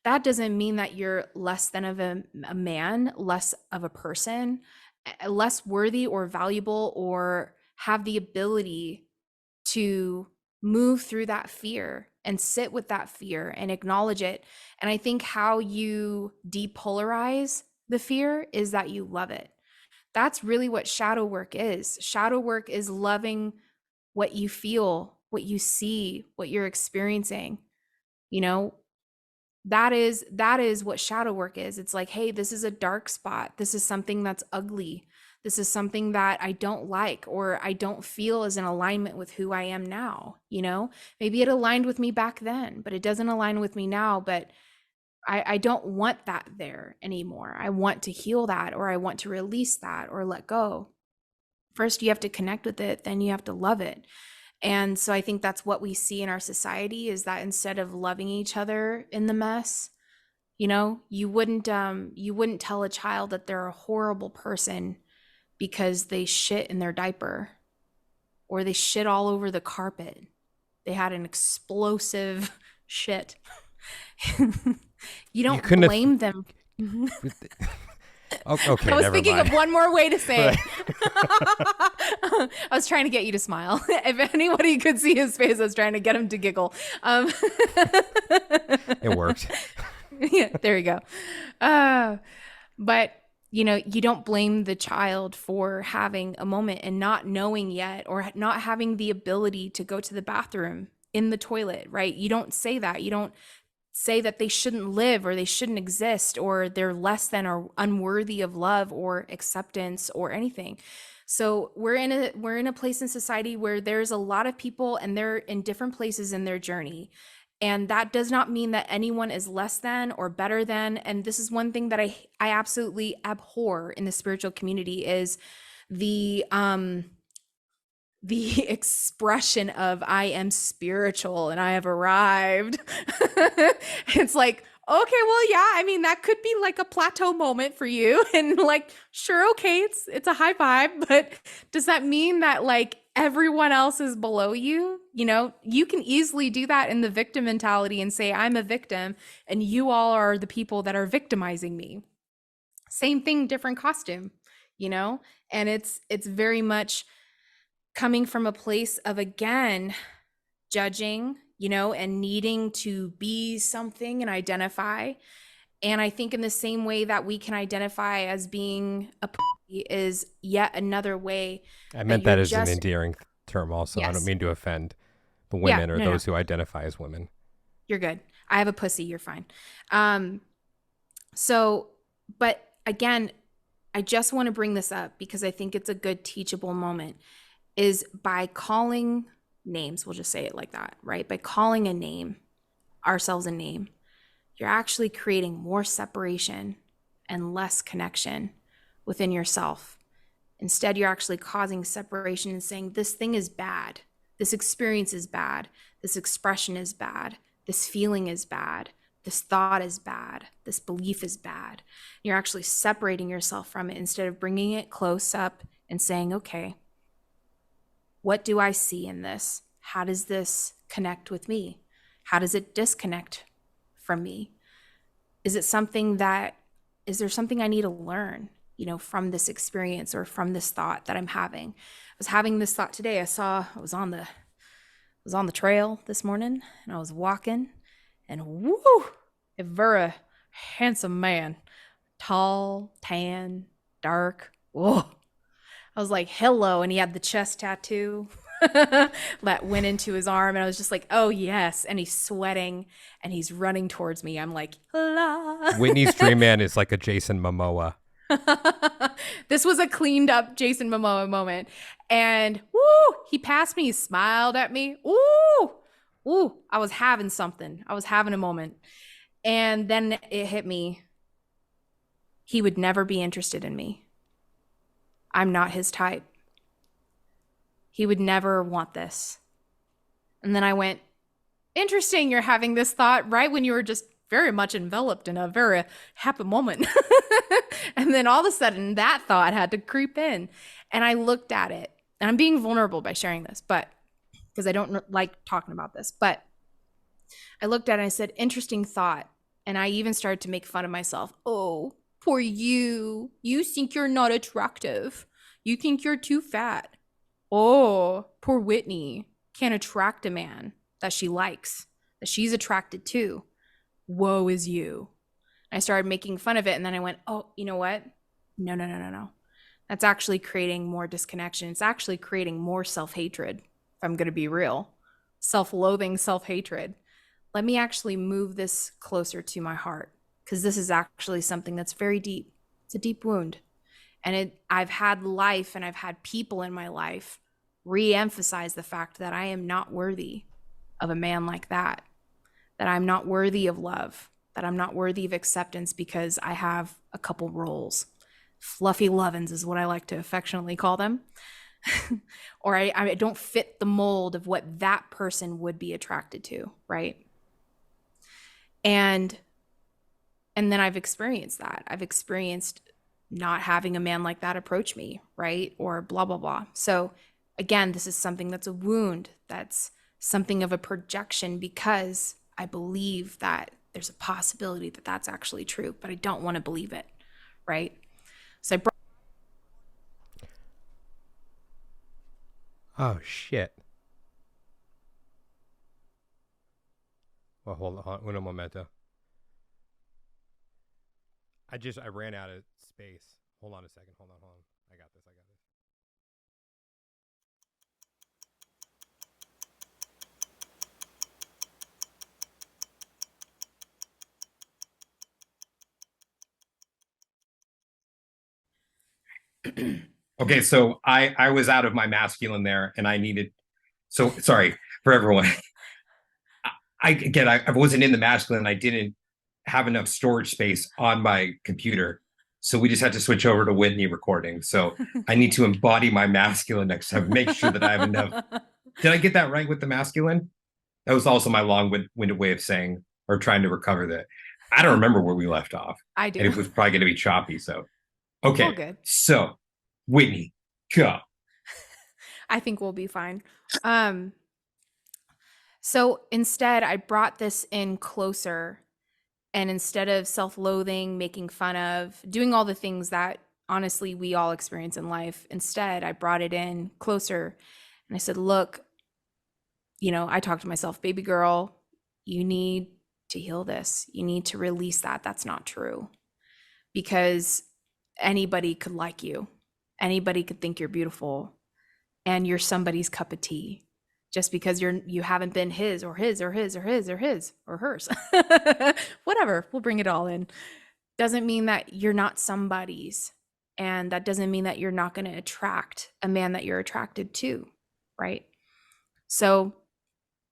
That doesn't mean that you're less than of a man, less of a person, less worthy or valuable, or have the ability to move through that fear and sit with that fear and acknowledge it. And I think how you depolarize the fear is that you love it. That's really what shadow work is. Shadow work is loving what you feel, what you see, what you're experiencing. You know, that is what shadow work is. It's like, hey, this is a dark spot. This is something that's ugly. This is something that I don't like, or I don't feel is in alignment with who I am now. You know, maybe it aligned with me back then, but it doesn't align with me now. But I don't want that there anymore. I want to heal that, or I want to release that or let go. First, you have to connect with it, then you have to love it. And so I think that's what we see in our society, is that instead of loving each other in the mess, you know, you wouldn't tell a child that they're a horrible person because they shit in their diaper, or they shit all over the carpet. They had an explosive shit. You don't blame them. Okay, I was never thinking mind. of one more way to say Right. it. I was trying to get you to smile. If anybody could see his face, I was trying to get him to giggle. It worked. Yeah, there you go. But you know, you don't blame the child for having a moment and not knowing yet, or not having the ability to go to the bathroom in the toilet, right? You don't say that. You don't say that they shouldn't live, or they shouldn't exist, or they're less than or unworthy of love or acceptance or anything. So we're in a place in society where there's a lot of people, and they're in different places in their journey. And that does not mean that anyone is less than or better than. And this is one thing that I absolutely abhor in the spiritual community, is the expression of I am spiritual and I have arrived. It's like, okay, well, yeah, I mean, that could be like a plateau moment for you. And like, sure, okay, it's a high vibe, but does that mean that like everyone else is below you? You know, you can easily do that in the victim mentality and say, I'm a victim and you all are the people that are victimizing me. Same thing, different costume, you know? And it's very much coming from a place of, again, judging, you know, and needing to be something and identify. And I think in the same way that we can identify as being a pussy is yet another way I meant you're that as an just, endearing term also. I don't yes. mean to offend the Yeah, women or no, no, those who identify as women. you're good. I have a pussy, you're fine. So, but again, I just want to bring this up because I think it's a good teachable moment, is by calling names, we'll just say it like that, right? By calling ourselves a name, you're actually creating more separation and less connection within yourself. Instead, you're actually causing separation and saying, this thing is bad. This experience is bad. This expression is bad. This feeling is bad. This thought is bad. This belief is bad. You're actually separating yourself from it instead of bringing it close up and saying, okay, what do I see in this? How does this connect with me? How does it disconnect from me? Is there something I need to learn, from this experience or from this thought that I'm having? I was having this thought today. I was on the trail this morning and I was walking, and woo, a very handsome man, tall, tan, dark. Whoa. I was like, hello. And he had the chest tattoo that went into his arm. And I was just like, oh, yes. And he's sweating and he's running towards me. I'm like, la. Whitney's dream man is like a Jason Momoa. This was a cleaned up Jason Momoa moment. And woo, he passed me, he smiled at me. Ooh, I was having something. I was having a moment. And then it hit me. He would never be interested in me. I'm not his type. He would never want this. And then I went, interesting, you're having this thought right when you were just very much enveloped in a very happy moment. And then all of a sudden that thought had to creep in. And I looked at it, and I'm being vulnerable by sharing this, but because I don't like talking about this, but I looked at it and I said, interesting thought. And I even started to make fun of myself. Oh, poor you. You think you're not attractive. You think you're too fat. Oh, poor Whitney can't attract a man that she likes, that she's attracted to. Woe is you. I started making fun of it, and then I went, oh, you know what? No. That's actually creating more disconnection. It's actually creating more self-hatred, if I'm going to be real. Self-loathing, self-hatred. Let me actually move this closer to my heart, because this is actually something that's very deep. It's a deep wound. And I've had life and I've had people in my life re-emphasize the fact that I am not worthy of a man like that I'm not worthy of love, that I'm not worthy of acceptance because I have a couple roles. Fluffy lovin's is what I like to affectionately call them. Or I don't fit the mold of what that person would be attracted to, right? And then I've experienced that. I've experienced not having a man like that approach me, right? Or blah, blah, blah. So again, this is something that's a wound. That's something of a projection because I believe that there's a possibility that that's actually true, but I don't want to believe it, right? So I Oh, shit. Well, hold on. Un momento. I ran out of space. Hold on a second. Hold on. I got this. Okay, so I was out of my masculine there, and I needed. So sorry for everyone. I wasn't in the masculine. I didn't have enough storage space on my computer, so we just had to switch over to Whitney recording. So I need to embody my masculine next time. Make sure that I have enough. Did I get that right with the masculine? That was also my long-winded way of saying or trying to recover that. I don't remember where we left off. do. And it was probably going to be choppy. So, All okay. good. So, Whitney, go. I think we'll be fine. So instead, I brought this in closer, and instead of self-loathing, making fun of, doing all the things that honestly we all experience in life, instead, I brought it in closer, and I said, look, I talked to myself, baby girl, you need to heal this. You need to release that. That's not true. Because anybody could like you. Anybody could think you're beautiful and you're somebody's cup of tea just because you haven't been his or his or his or his or his or hers. Whatever, we'll bring it all in. Doesn't mean that you're not somebody's, and that doesn't mean that you're not going to attract a man that you're attracted to, right? So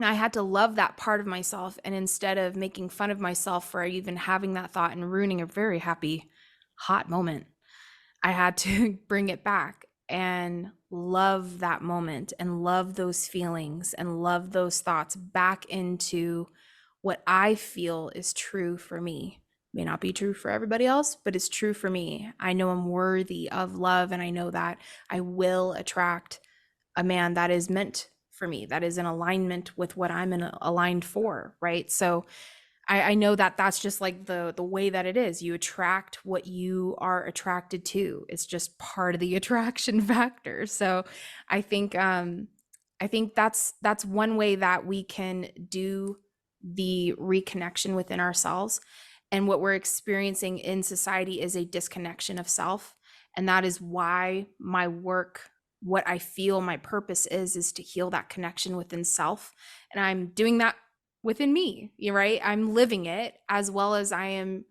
I had to love that part of myself, and instead of making fun of myself for even having that thought and ruining a very happy hot moment, I had to bring it back and love that moment and love those feelings and love those thoughts back into what I feel is true for me. May not be true for everybody else, but it's true for me. I know I'm worthy of love, and I know that I will attract a man that is meant for me, that is in alignment with what I'm aligned for, right? So I know that that's just like the way that it is. You attract what you are attracted to. It's just part of the attraction factor. So I think that's one way that we can do the reconnection within ourselves. And what we're experiencing in society is a disconnection of self. And that is why my work, what I feel my purpose is to heal that connection within self. And I'm doing that within me, right? I'm living it, as well as I'm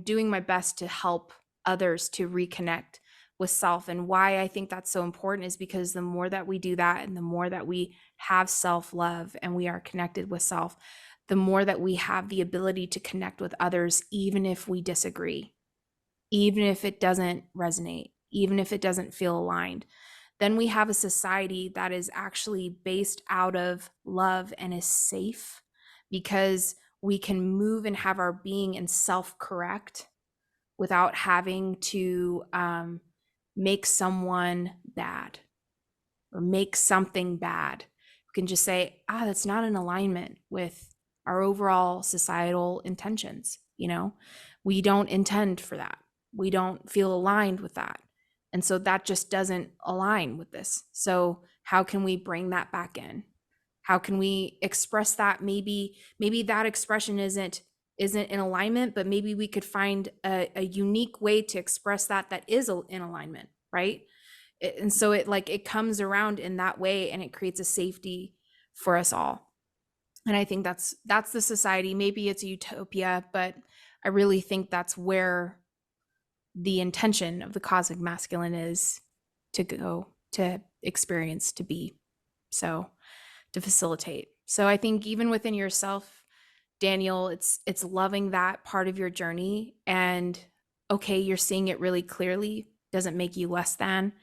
doing my best to help others to reconnect with self. And why I think that's so important is because the more that we do that, and the more that we have self-love and we are connected with self, the more that we have the ability to connect with others, even if we disagree, even if it doesn't resonate, even if it doesn't feel aligned. Then we have a society that is actually based out of love and is safe, because we can move and have our being and self-correct without having to make someone bad or make something bad. We can just say, that's not in alignment with our overall societal intentions. We don't intend for that. We don't feel aligned with that. And so that just doesn't align with this. So how can we bring that back in? How can we express that? Maybe that expression isn't in alignment, but maybe we could find a unique way to express that is in alignment, right? And so it comes around in that way, and it creates a safety for us all. And I think that's the society. Maybe it's a utopia, but I really think that's where the intention of the cosmic masculine is to go, to experience, to be. So to facilitate. So I think even within yourself, Daniel, it's loving that part of your journey, and okay, you're seeing it really clearly, doesn't make you less than.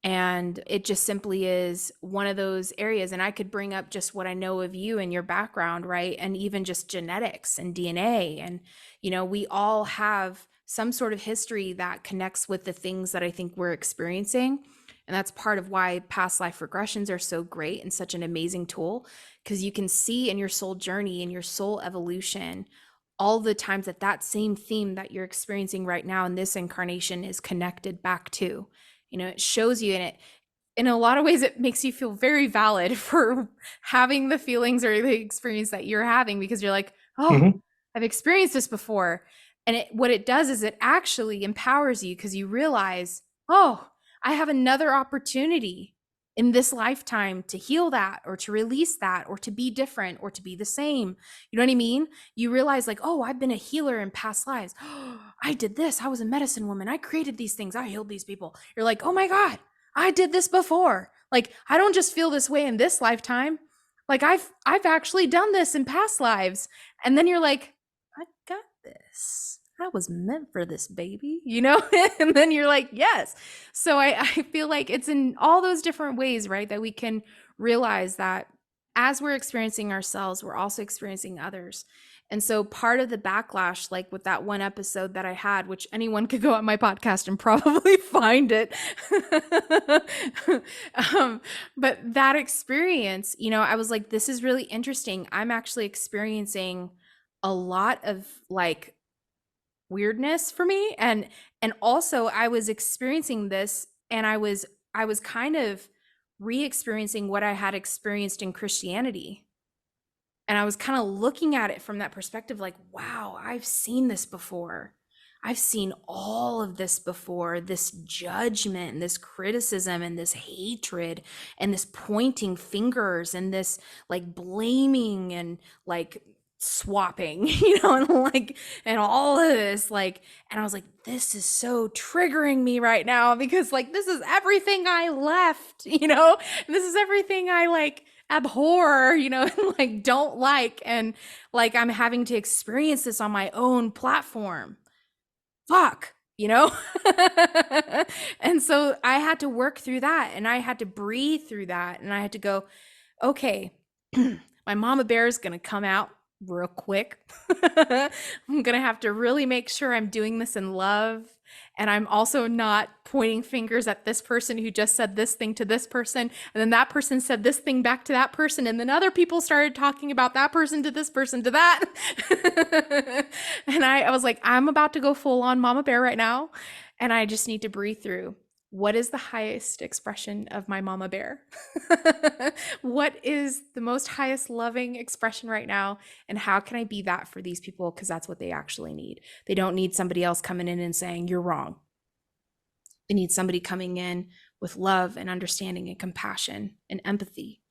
And it just simply is one of those areas. And I could bring up just what I know of you and your background, right? And even just genetics and DNA. And, we all have some sort of history that connects with the things that I think we're experiencing. And that's part of why past life regressions are so great and such an amazing tool, because you can see in your soul journey and your soul evolution all the times that same theme that you're experiencing right now in this incarnation is connected back to. It shows you, and it, in a lot of ways, it makes you feel very valid for having the feelings or the experience that you're having, because you're like, I've experienced this before. And what it does is it actually empowers you, because you realize, I have another opportunity in this lifetime to heal that, or to release that, or to be different, or to be the same. You know what I mean? You realize I've been a healer in past lives. I did this. I was a medicine woman. I created these things. I healed these people. You're like, oh my God, I did this before. I don't just feel this way in this lifetime. I've actually done this in past lives. And then you're like, I got this. I was meant for this, baby, and then you're like, yes. So I feel like it's in all those different ways, right, that we can realize that as we're experiencing ourselves, we're also experiencing others. And so part of the backlash, like with that one episode that I had, which anyone could go on my podcast and probably find it. But that experience, I was like, this is really interesting. I'm actually experiencing a lot of weirdness for me, and also I was experiencing this, and I was kind of re-experiencing what I had experienced in Christianity. And I was kind of looking at it from that perspective, like, wow, I've seen this before. I've seen all of this before, this judgment and this criticism and this hatred and this pointing fingers and this like blaming and like swapping, and all of this, like, and I was like, this is so triggering me right now because like this is everything I left, this is everything I like abhor, and like don't like, and like I'm having to experience this on my own platform. Fuck, and so I had to work through that, and I had to breathe through that, and I had to go, okay, my mama bear is gonna come out real quick. I'm gonna have to really make sure I'm doing this in love, and I'm also not pointing fingers at this person who just said this thing to this person, and then that person said this thing back to that person, and then other people started talking about that person to this person to that. And I was like, I'm about to go full on mama bear right now, and I just need to breathe through. What is the highest expression of my mama bear? What is the most highest loving expression right now? And how can I be that for these people? Because that's what they actually need. They don't need somebody else coming in and saying, you're wrong. They need somebody coming in with love and understanding and compassion and empathy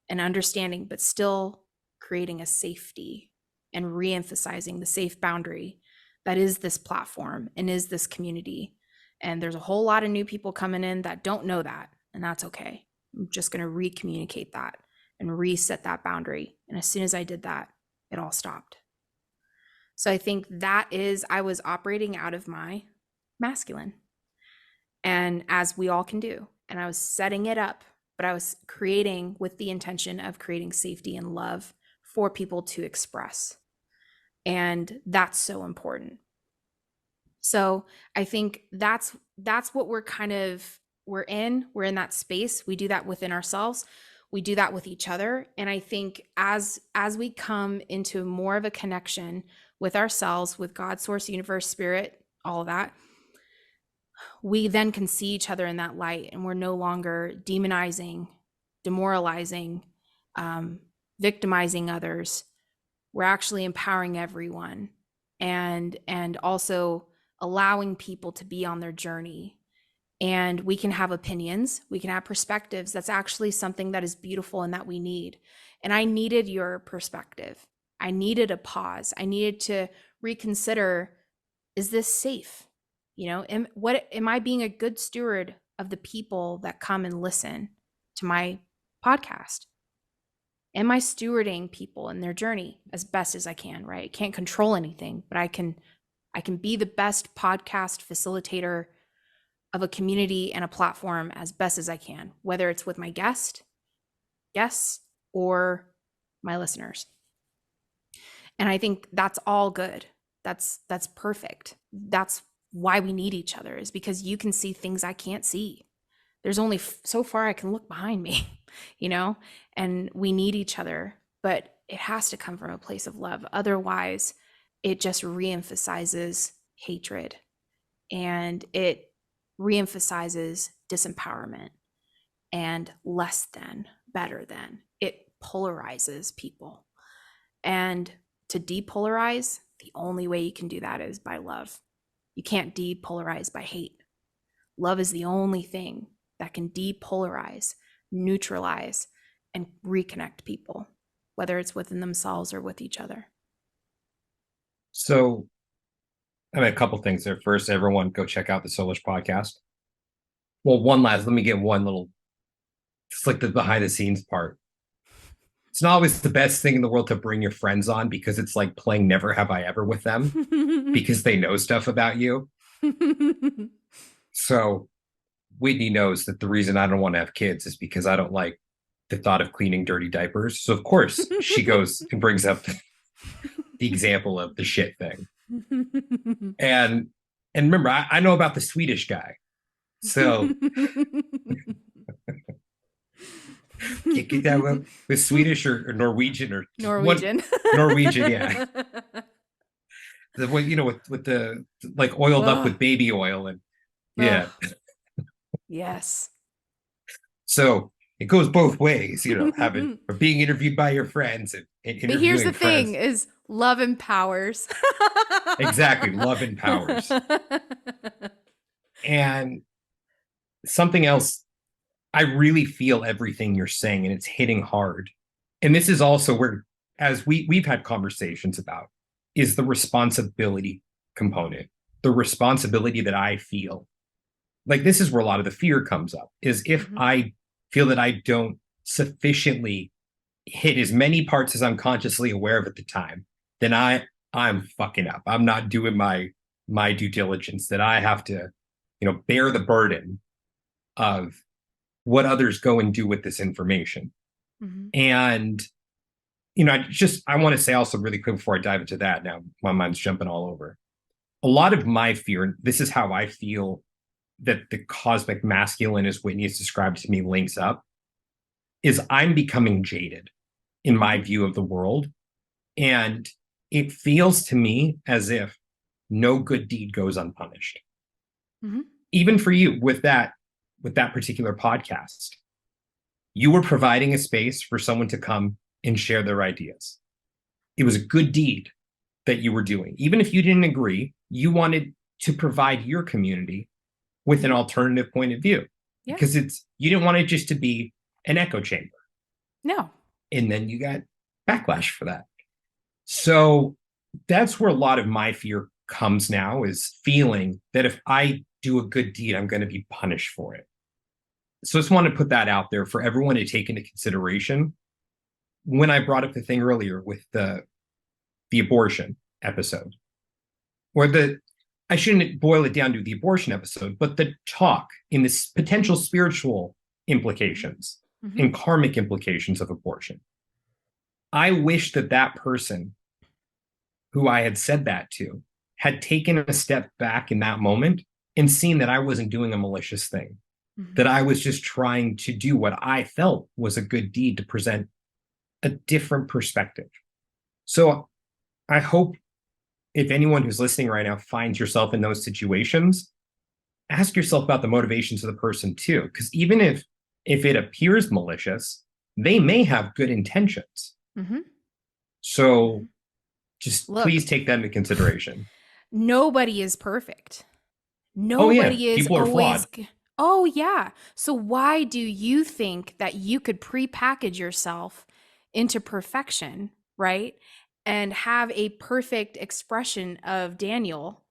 and understanding, but still creating a safety and reemphasizing the safe boundary that is this platform and is this community. And there's a whole lot of new people coming in that don't know that, and that's okay. I'm just going to recommunicate that and reset that boundary. And as soon as I did that, it all stopped. So I think that is, I was operating out of my masculine, and as we all can do. And I was setting it up, but I was creating with the intention of creating safety and love for people to express. And that's so important. So I think that's what we're in that space. We do that within ourselves. We do that with each other. And I think as we come into more of a connection with ourselves, with God, source, universe, spirit, all of that, we then can see each other in that light, and we're no longer demonizing, demoralizing, victimizing others. We're actually empowering everyone, and also allowing people to be on their journey. And we can have opinions, we can have perspectives. That's actually something that is beautiful and that we need. And I needed your perspective. I needed a pause. I needed to reconsider, is this safe? Am I being a good steward of the people that come and listen to my podcast? Am I stewarding people in their journey as best as I can, right? I can't control anything, but I can be the best podcast facilitator of a community and a platform as best as I can, whether it's with my guests or my listeners. And I think that's all good. That's perfect. That's why we need each other, is because you can see things I can't see. There's only so far I can look behind me, and we need each other, but it has to come from a place of love. Otherwise, it just reemphasizes hatred, and it reemphasizes disempowerment and less than, better than. It polarizes people. And to depolarize, the only way you can do that is by love. You can't depolarize by hate. Love is the only thing that can depolarize, neutralize, and reconnect people, whether it's within themselves or with each other. So, a couple things there. First, everyone go check out the Soulish podcast. Well, let me get one little, it's like the behind the scenes part. It's not always the best thing in the world to bring your friends on, because it's like playing Never Have I Ever with them because they know stuff about you. So Whitney knows that the reason I don't want to have kids is because I don't like the thought of cleaning dirty diapers. So of course she goes and brings up the example of the shit thing. And remember, I know about the Swedish guy. So get that one with Swedish or Norwegian or Norwegian. Norwegian, yeah. The way, with the like oiled up with baby oil and yeah. Yes. So it goes both ways, having or being interviewed by your friends and But here's interviewing the friends. thing is love empowers. Exactly. Love empowers. And something else, I really feel everything you're saying, and it's hitting hard. And this is also where, as we've had conversations about, is the responsibility component, the responsibility that I feel. Like, this is where a lot of the fear comes up, is if I feel that I don't sufficiently hit as many parts as I'm consciously aware of at the time, then I'm fucking up. I'm not doing my due diligence, that I have to, bear the burden of what others go and do with this information. And, I want to say also really quick before I dive into that, now my mind's jumping all over. A lot of my fear, and this is how I feel that the cosmic masculine, as Whitney has described to me, links up, is I'm becoming jaded in my view of the world. And it feels to me as if no good deed goes unpunished. Even for you with that particular podcast, you were providing a space for someone to come and share their ideas. It was a good deed that you were doing. Even if you didn't agree, you wanted to provide your community with an alternative point of view. Yeah. Because you didn't want it just to be an echo chamber. No. And then you got backlash for that. So that's where a lot of my fear comes now, is feeling that if I do a good deed, I'm going to be punished for it. So I just want to put that out there for everyone to take into consideration. When I brought up the thing earlier with the abortion episode, or I shouldn't boil it down to the abortion episode, but the talk in this potential spiritual implications and karmic implications of abortion. I wish that person who I had said that to had taken a step back in that moment and seen that I wasn't doing a malicious thing, that I was just trying to do what I felt was a good deed to present a different perspective. So I hope if anyone who's listening right now finds yourself in those situations, ask yourself about the motivations of the person too. Because even if it appears malicious, they may have good intentions. So just please take that into consideration. Nobody is perfect. Nobody is people are always flawed. Oh yeah. So why do you think that you could prepackage yourself into perfection, right? And have a perfect expression of Daniel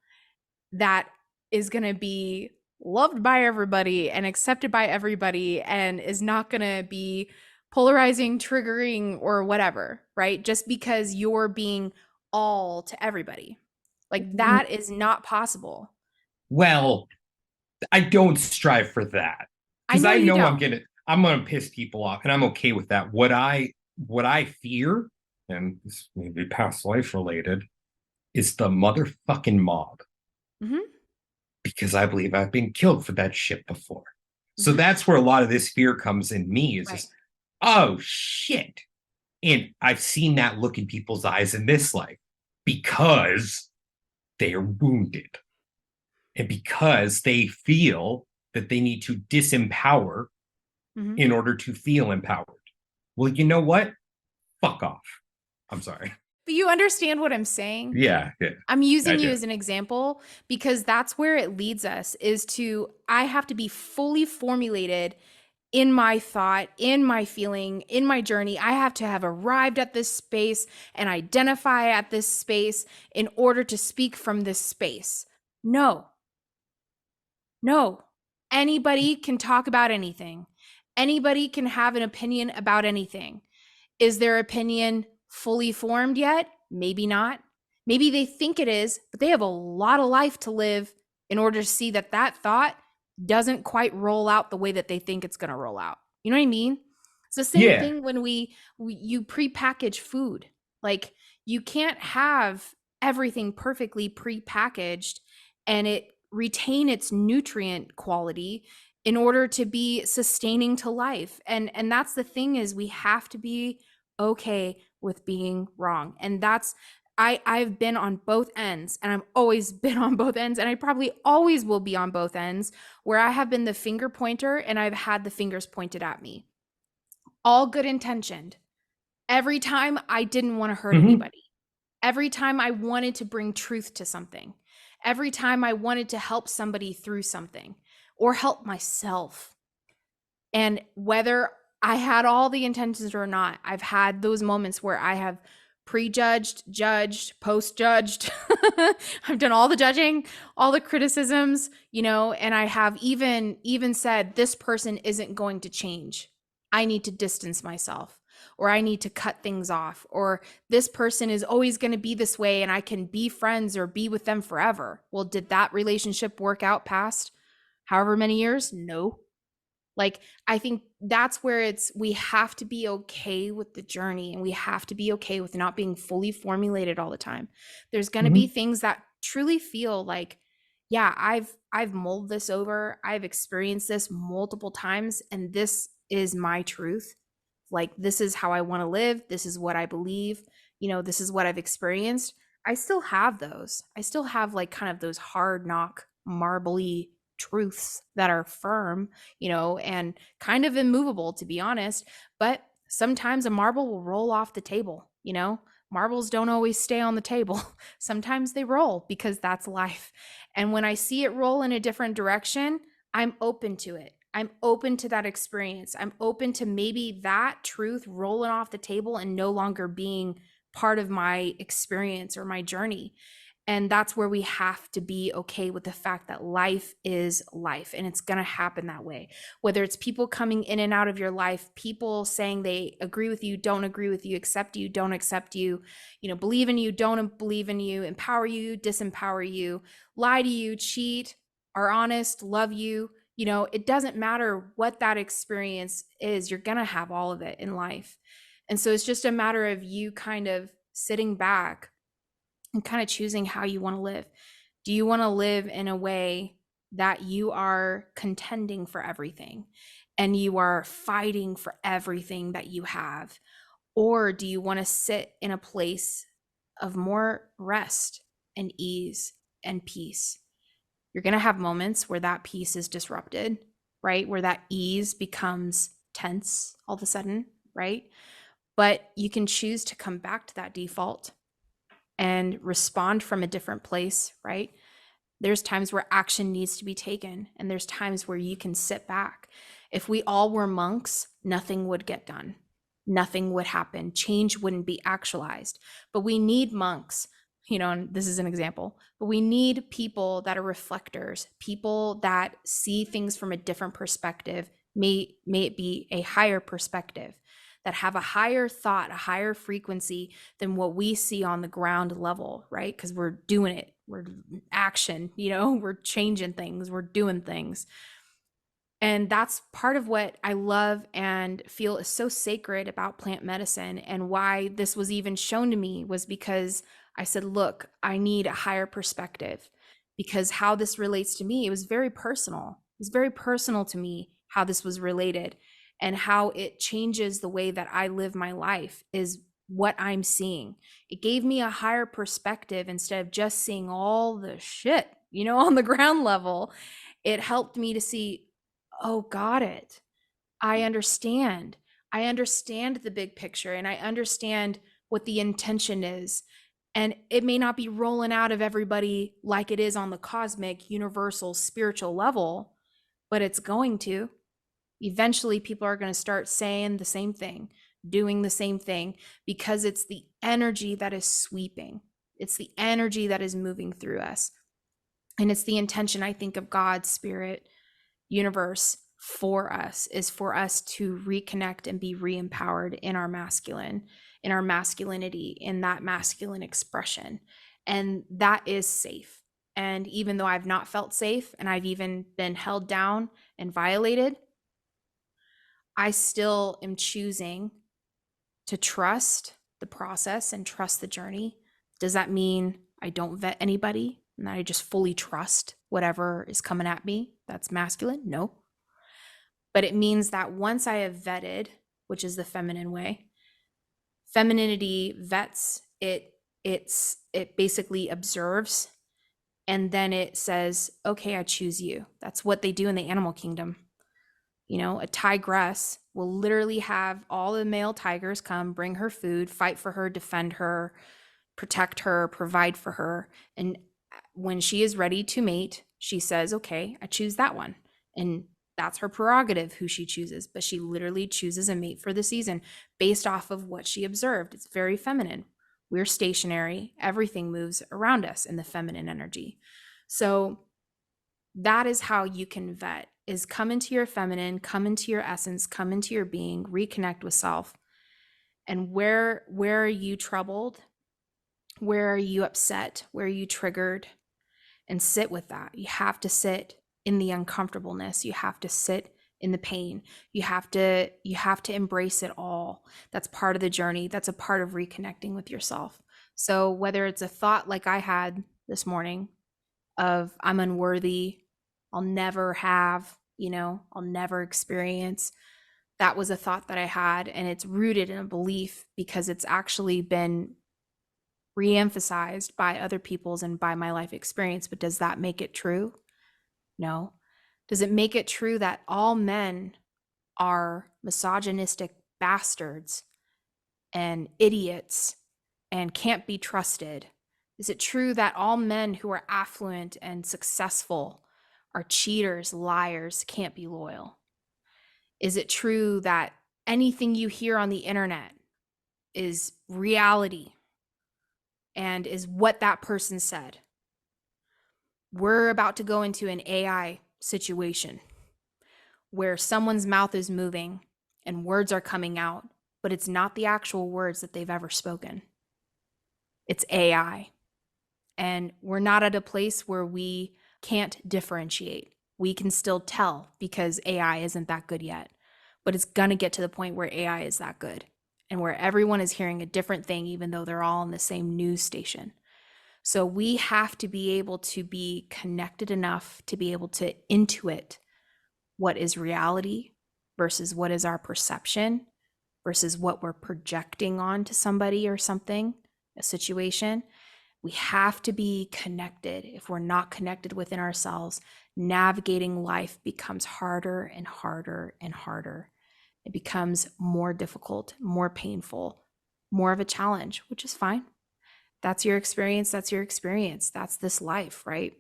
that is going to be loved by everybody and accepted by everybody and is not going to be polarizing, triggering, or whatever, right? Just because you're being all to everybody. Like, that is not possible. Well, I don't strive for that, because I know I'm gonna piss people off, and I'm okay with that. What I fear, and this may be past life related, is the motherfucking mob. Because I believe I've been killed for that shit before. So that's where a lot of this fear comes in me, is just, oh shit. And I've seen that look in people's eyes in this life, because they are wounded. And because they feel that they need to disempower in order to feel empowered. Well, you know what? Fuck off. I'm sorry. But you understand what I'm saying? Yeah. I'm using you as an example because that's where it leads us, is to, I have to be fully formulated in my thought, in my feeling, in my journey. I have to have arrived at this space and identify at this space in order to speak from this space. No. Anybody can talk about anything. Anybody can have an opinion about anything. Is their opinion fully formed yet? Maybe not. Maybe they think it is, but they have a lot of life to live in order to see that thought doesn't quite roll out the way that they think it's going to roll out. You know what I mean? It's the same thing when you prepackage food. Like, you can't have everything perfectly prepackaged and it retain its nutrient quality in order to be sustaining to life. And that's the thing, is we have to be okay with being wrong. And that's, I've been on both ends, and I've always been on both ends, and I probably always will be on both ends, where I have been the finger pointer and I've had the fingers pointed at me. all good intentioned. Every time I didn't want to hurt Mhm. anybody. Every time I wanted to bring truth to something. Every time I wanted to help somebody through something or help myself. And whether I had all the intentions or not, I've had those moments where I have prejudged, judged, post-judged. I've done all the judging, all the criticisms, and I have even said this person isn't going to change. I need to distance myself, or I need to cut things off, or this person is always going to be this way and I can be friends or be with them forever. Well, did that relationship work out past however many years? No. Like, I think that's where we have to be okay with the journey, and we have to be okay with not being fully formulated all the time. There's going to be Mhm. things that truly feel like, yeah, I've mulled this over. I've experienced this multiple times, and this is my truth. Like, this is how I want to live. This is what I believe. This is what I've experienced. I still have those. I still have like kind of those hard knock, marbly truths that are firm, and kind of immovable, to be honest. But sometimes a marble will roll off the table. Marbles don't always stay on the table. Sometimes they roll because that's life. And when I see it roll in a different direction, I'm open to it. I'm open to that experience. I'm open to maybe that truth rolling off the table and no longer being part of my experience or my journey. And that's where we have to be okay with the fact that life is life, and it's going to happen that way. Whether it's people coming in and out of your life, people saying they agree with you, don't agree with you, accept you, don't accept you, believe in you, don't believe in you, empower you, disempower you, lie to you, cheat, are honest, love you. It doesn't matter what that experience is, you're going to have all of it in life. And so it's just a matter of you kind of sitting back and kind of choosing how you want to live. Do you want to live in a way that you are contending for everything and you are fighting for everything that you have? Or do you want to sit in a place of more rest and ease and peace? You're going to have moments where that peace is disrupted, right? Where that ease becomes tense all of a sudden, right? But you can choose to come back to that default and respond from a different place, right? There's times where action needs to be taken, and there's times where you can sit back. If we all were monks, nothing would get done. Nothing would happen. Change wouldn't be actualized. But we need monks, and this is an example, but we need people that are reflectors, people that see things from a different perspective, may it be a higher perspective, that have a higher thought, a higher frequency than what we see on the ground level, right? Because we're doing it. We're action, we're changing things, we're doing things. And that's part of what I love and feel is so sacred about plant medicine, and why this was even shown to me was because I said, look, I need a higher perspective, because how this relates to me, it was very personal. It was very personal to me how this was related, and how it changes the way that I live my life is what I'm seeing. It gave me a higher perspective instead of just seeing all the shit, on the ground level. It helped me to see, oh, got it. I understand. I understand the big picture, and I understand what the intention is. And it may not be rolling out of everybody like it is on the cosmic, universal, spiritual level, but it's going to. Eventually, people are going to start saying the same thing, doing the same thing, because it's the energy that is sweeping. It's the energy that is moving through us. And it's the intention, I think, of God, spirit, universe for us, is for us to reconnect and be re-empowered in our masculine, in our masculinity, in that masculine expression. And that is safe. And even though I've not felt safe, and I've even been held down and violated, I still am choosing to trust the process and trust the journey. Does that mean I don't vet anybody and I just fully trust whatever is coming at me that's masculine? No. But it means that once I have vetted, which is the feminine way, femininity vets, it basically observes, and then it says, okay, I choose you. That's what they do in the animal kingdom. A tigress will literally have all the male tigers come, bring her food, fight for her, defend her, protect her, provide for her. And when she is ready to mate, she says, okay, I choose that one. And that's her prerogative who she chooses, but she literally chooses a mate for the season based off of what she observed. It's very feminine. We're stationary. Everything moves around us in the feminine energy. So that is how you can vet, is come into your feminine, come into your essence, come into your being, reconnect with self. And where are you troubled? Where are you upset? Where are you triggered? And sit with that. You have to sit in the uncomfortableness. You have to sit in the pain. You have to embrace it all. That's part of the journey. That's a part of reconnecting with yourself. So whether it's a thought like I had this morning of I'm unworthy, I'll never have, I'll never experience. That was a thought that I had, and it's rooted in a belief because it's actually been re-emphasized by other people's and by my life experience. But does that make it true? No. Does it make it true that all men are misogynistic bastards and idiots and can't be trusted? Is it true that all men who are affluent and successful are cheaters, liars, can't be loyal? Is it true that anything you hear on the internet is reality and is what that person said? We're about to go into an AI situation where someone's mouth is moving and words are coming out, but it's not the actual words that they've ever spoken. It's AI. And we're not at a place where we can't differentiate. We can still tell because AI isn't that good yet, but it's going to get to the point where AI is that good and where everyone is hearing a different thing, even though they're all on the same news station. So we have to be able to be connected enough to be able to intuit what is reality versus what is our perception versus what we're projecting onto somebody or something, a situation. We have to be connected. If we're not connected within ourselves, navigating life becomes harder and harder and harder. It becomes more difficult, more painful, more of a challenge, which is fine. That's your experience. That's your experience. That's this life, right?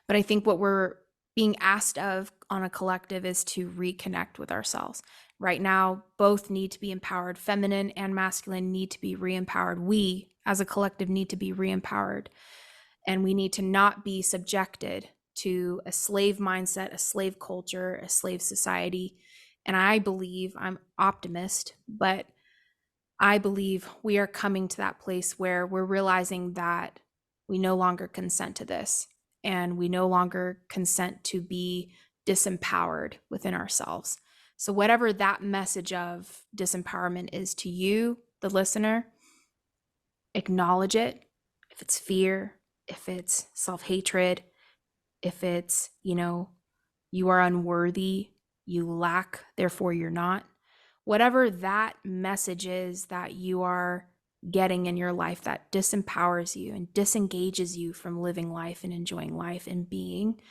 But I think what we're being asked of on a collective is to reconnect with ourselves. Right now, both need to be empowered. Feminine and masculine need to be re-empowered. We, as a collective, need to be re-empowered. And we need to not be subjected to a slave mindset, a slave culture, a slave society. And I believe, I'm optimist, but I believe we are coming to that place where we're realizing that we no longer consent to this, and we no longer consent to be disempowered within ourselves. So whatever that message of disempowerment is to you, the listener, acknowledge it. If it's fear, if it's self-hatred, if it's, you are unworthy, you lack, therefore you're not. Whatever that message is that you are getting in your life that disempowers you and disengages you from living life and enjoying life and being,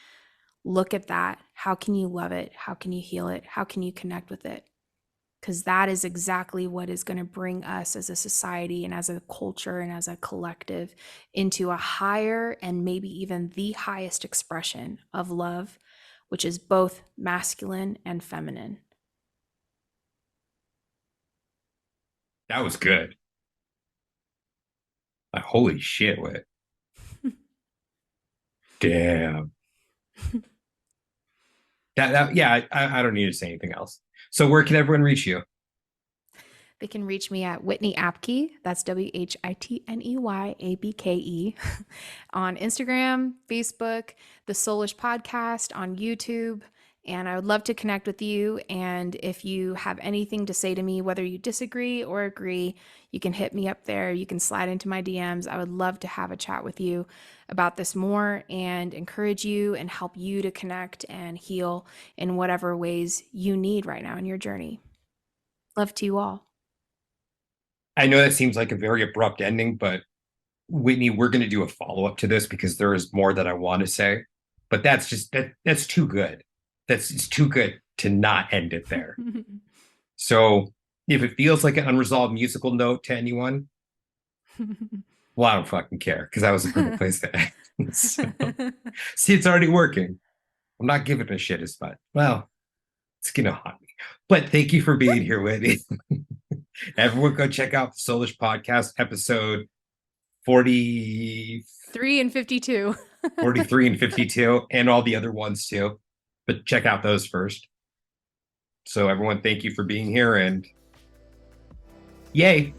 look at that. How can you love it? How can you heal it? How can you connect with it? Because that is exactly what is going to bring us as a society and as a culture and as a collective into a higher and maybe even the highest expression of love, which is both masculine and feminine. That was good. Like, holy shit, Whit. Damn. I don't need to say anything else. So where can everyone reach you? They can reach me at Whitney Apke, that's WhitneyAbke, on Instagram, Facebook, the Soulish Podcast on YouTube. And I would love to connect with you. And if you have anything to say to me, whether you disagree or agree, you can hit me up there. You can slide into my DMs. I would love to have a chat with you about this more and encourage you and help you to connect and heal in whatever ways you need right now in your journey. Love to you all. I know that seems like a very abrupt ending, but Whitney, we're going to do a follow-up to this because there is more that I want to say, but that's too good. It's too good. to not end it there. So if it feels like an unresolved musical note to anyone, well, I don't fucking care, because that was a perfect place to end. So, see, it's already working. I'm not giving a shit as much. Well, it's gonna haunt me. But thank you for being here, Whitney. Everyone go check out the Soulish Podcast episode 3 and 52. 43 and 52, and all the other ones too. But check out those first. So everyone, thank you for being here, and yay.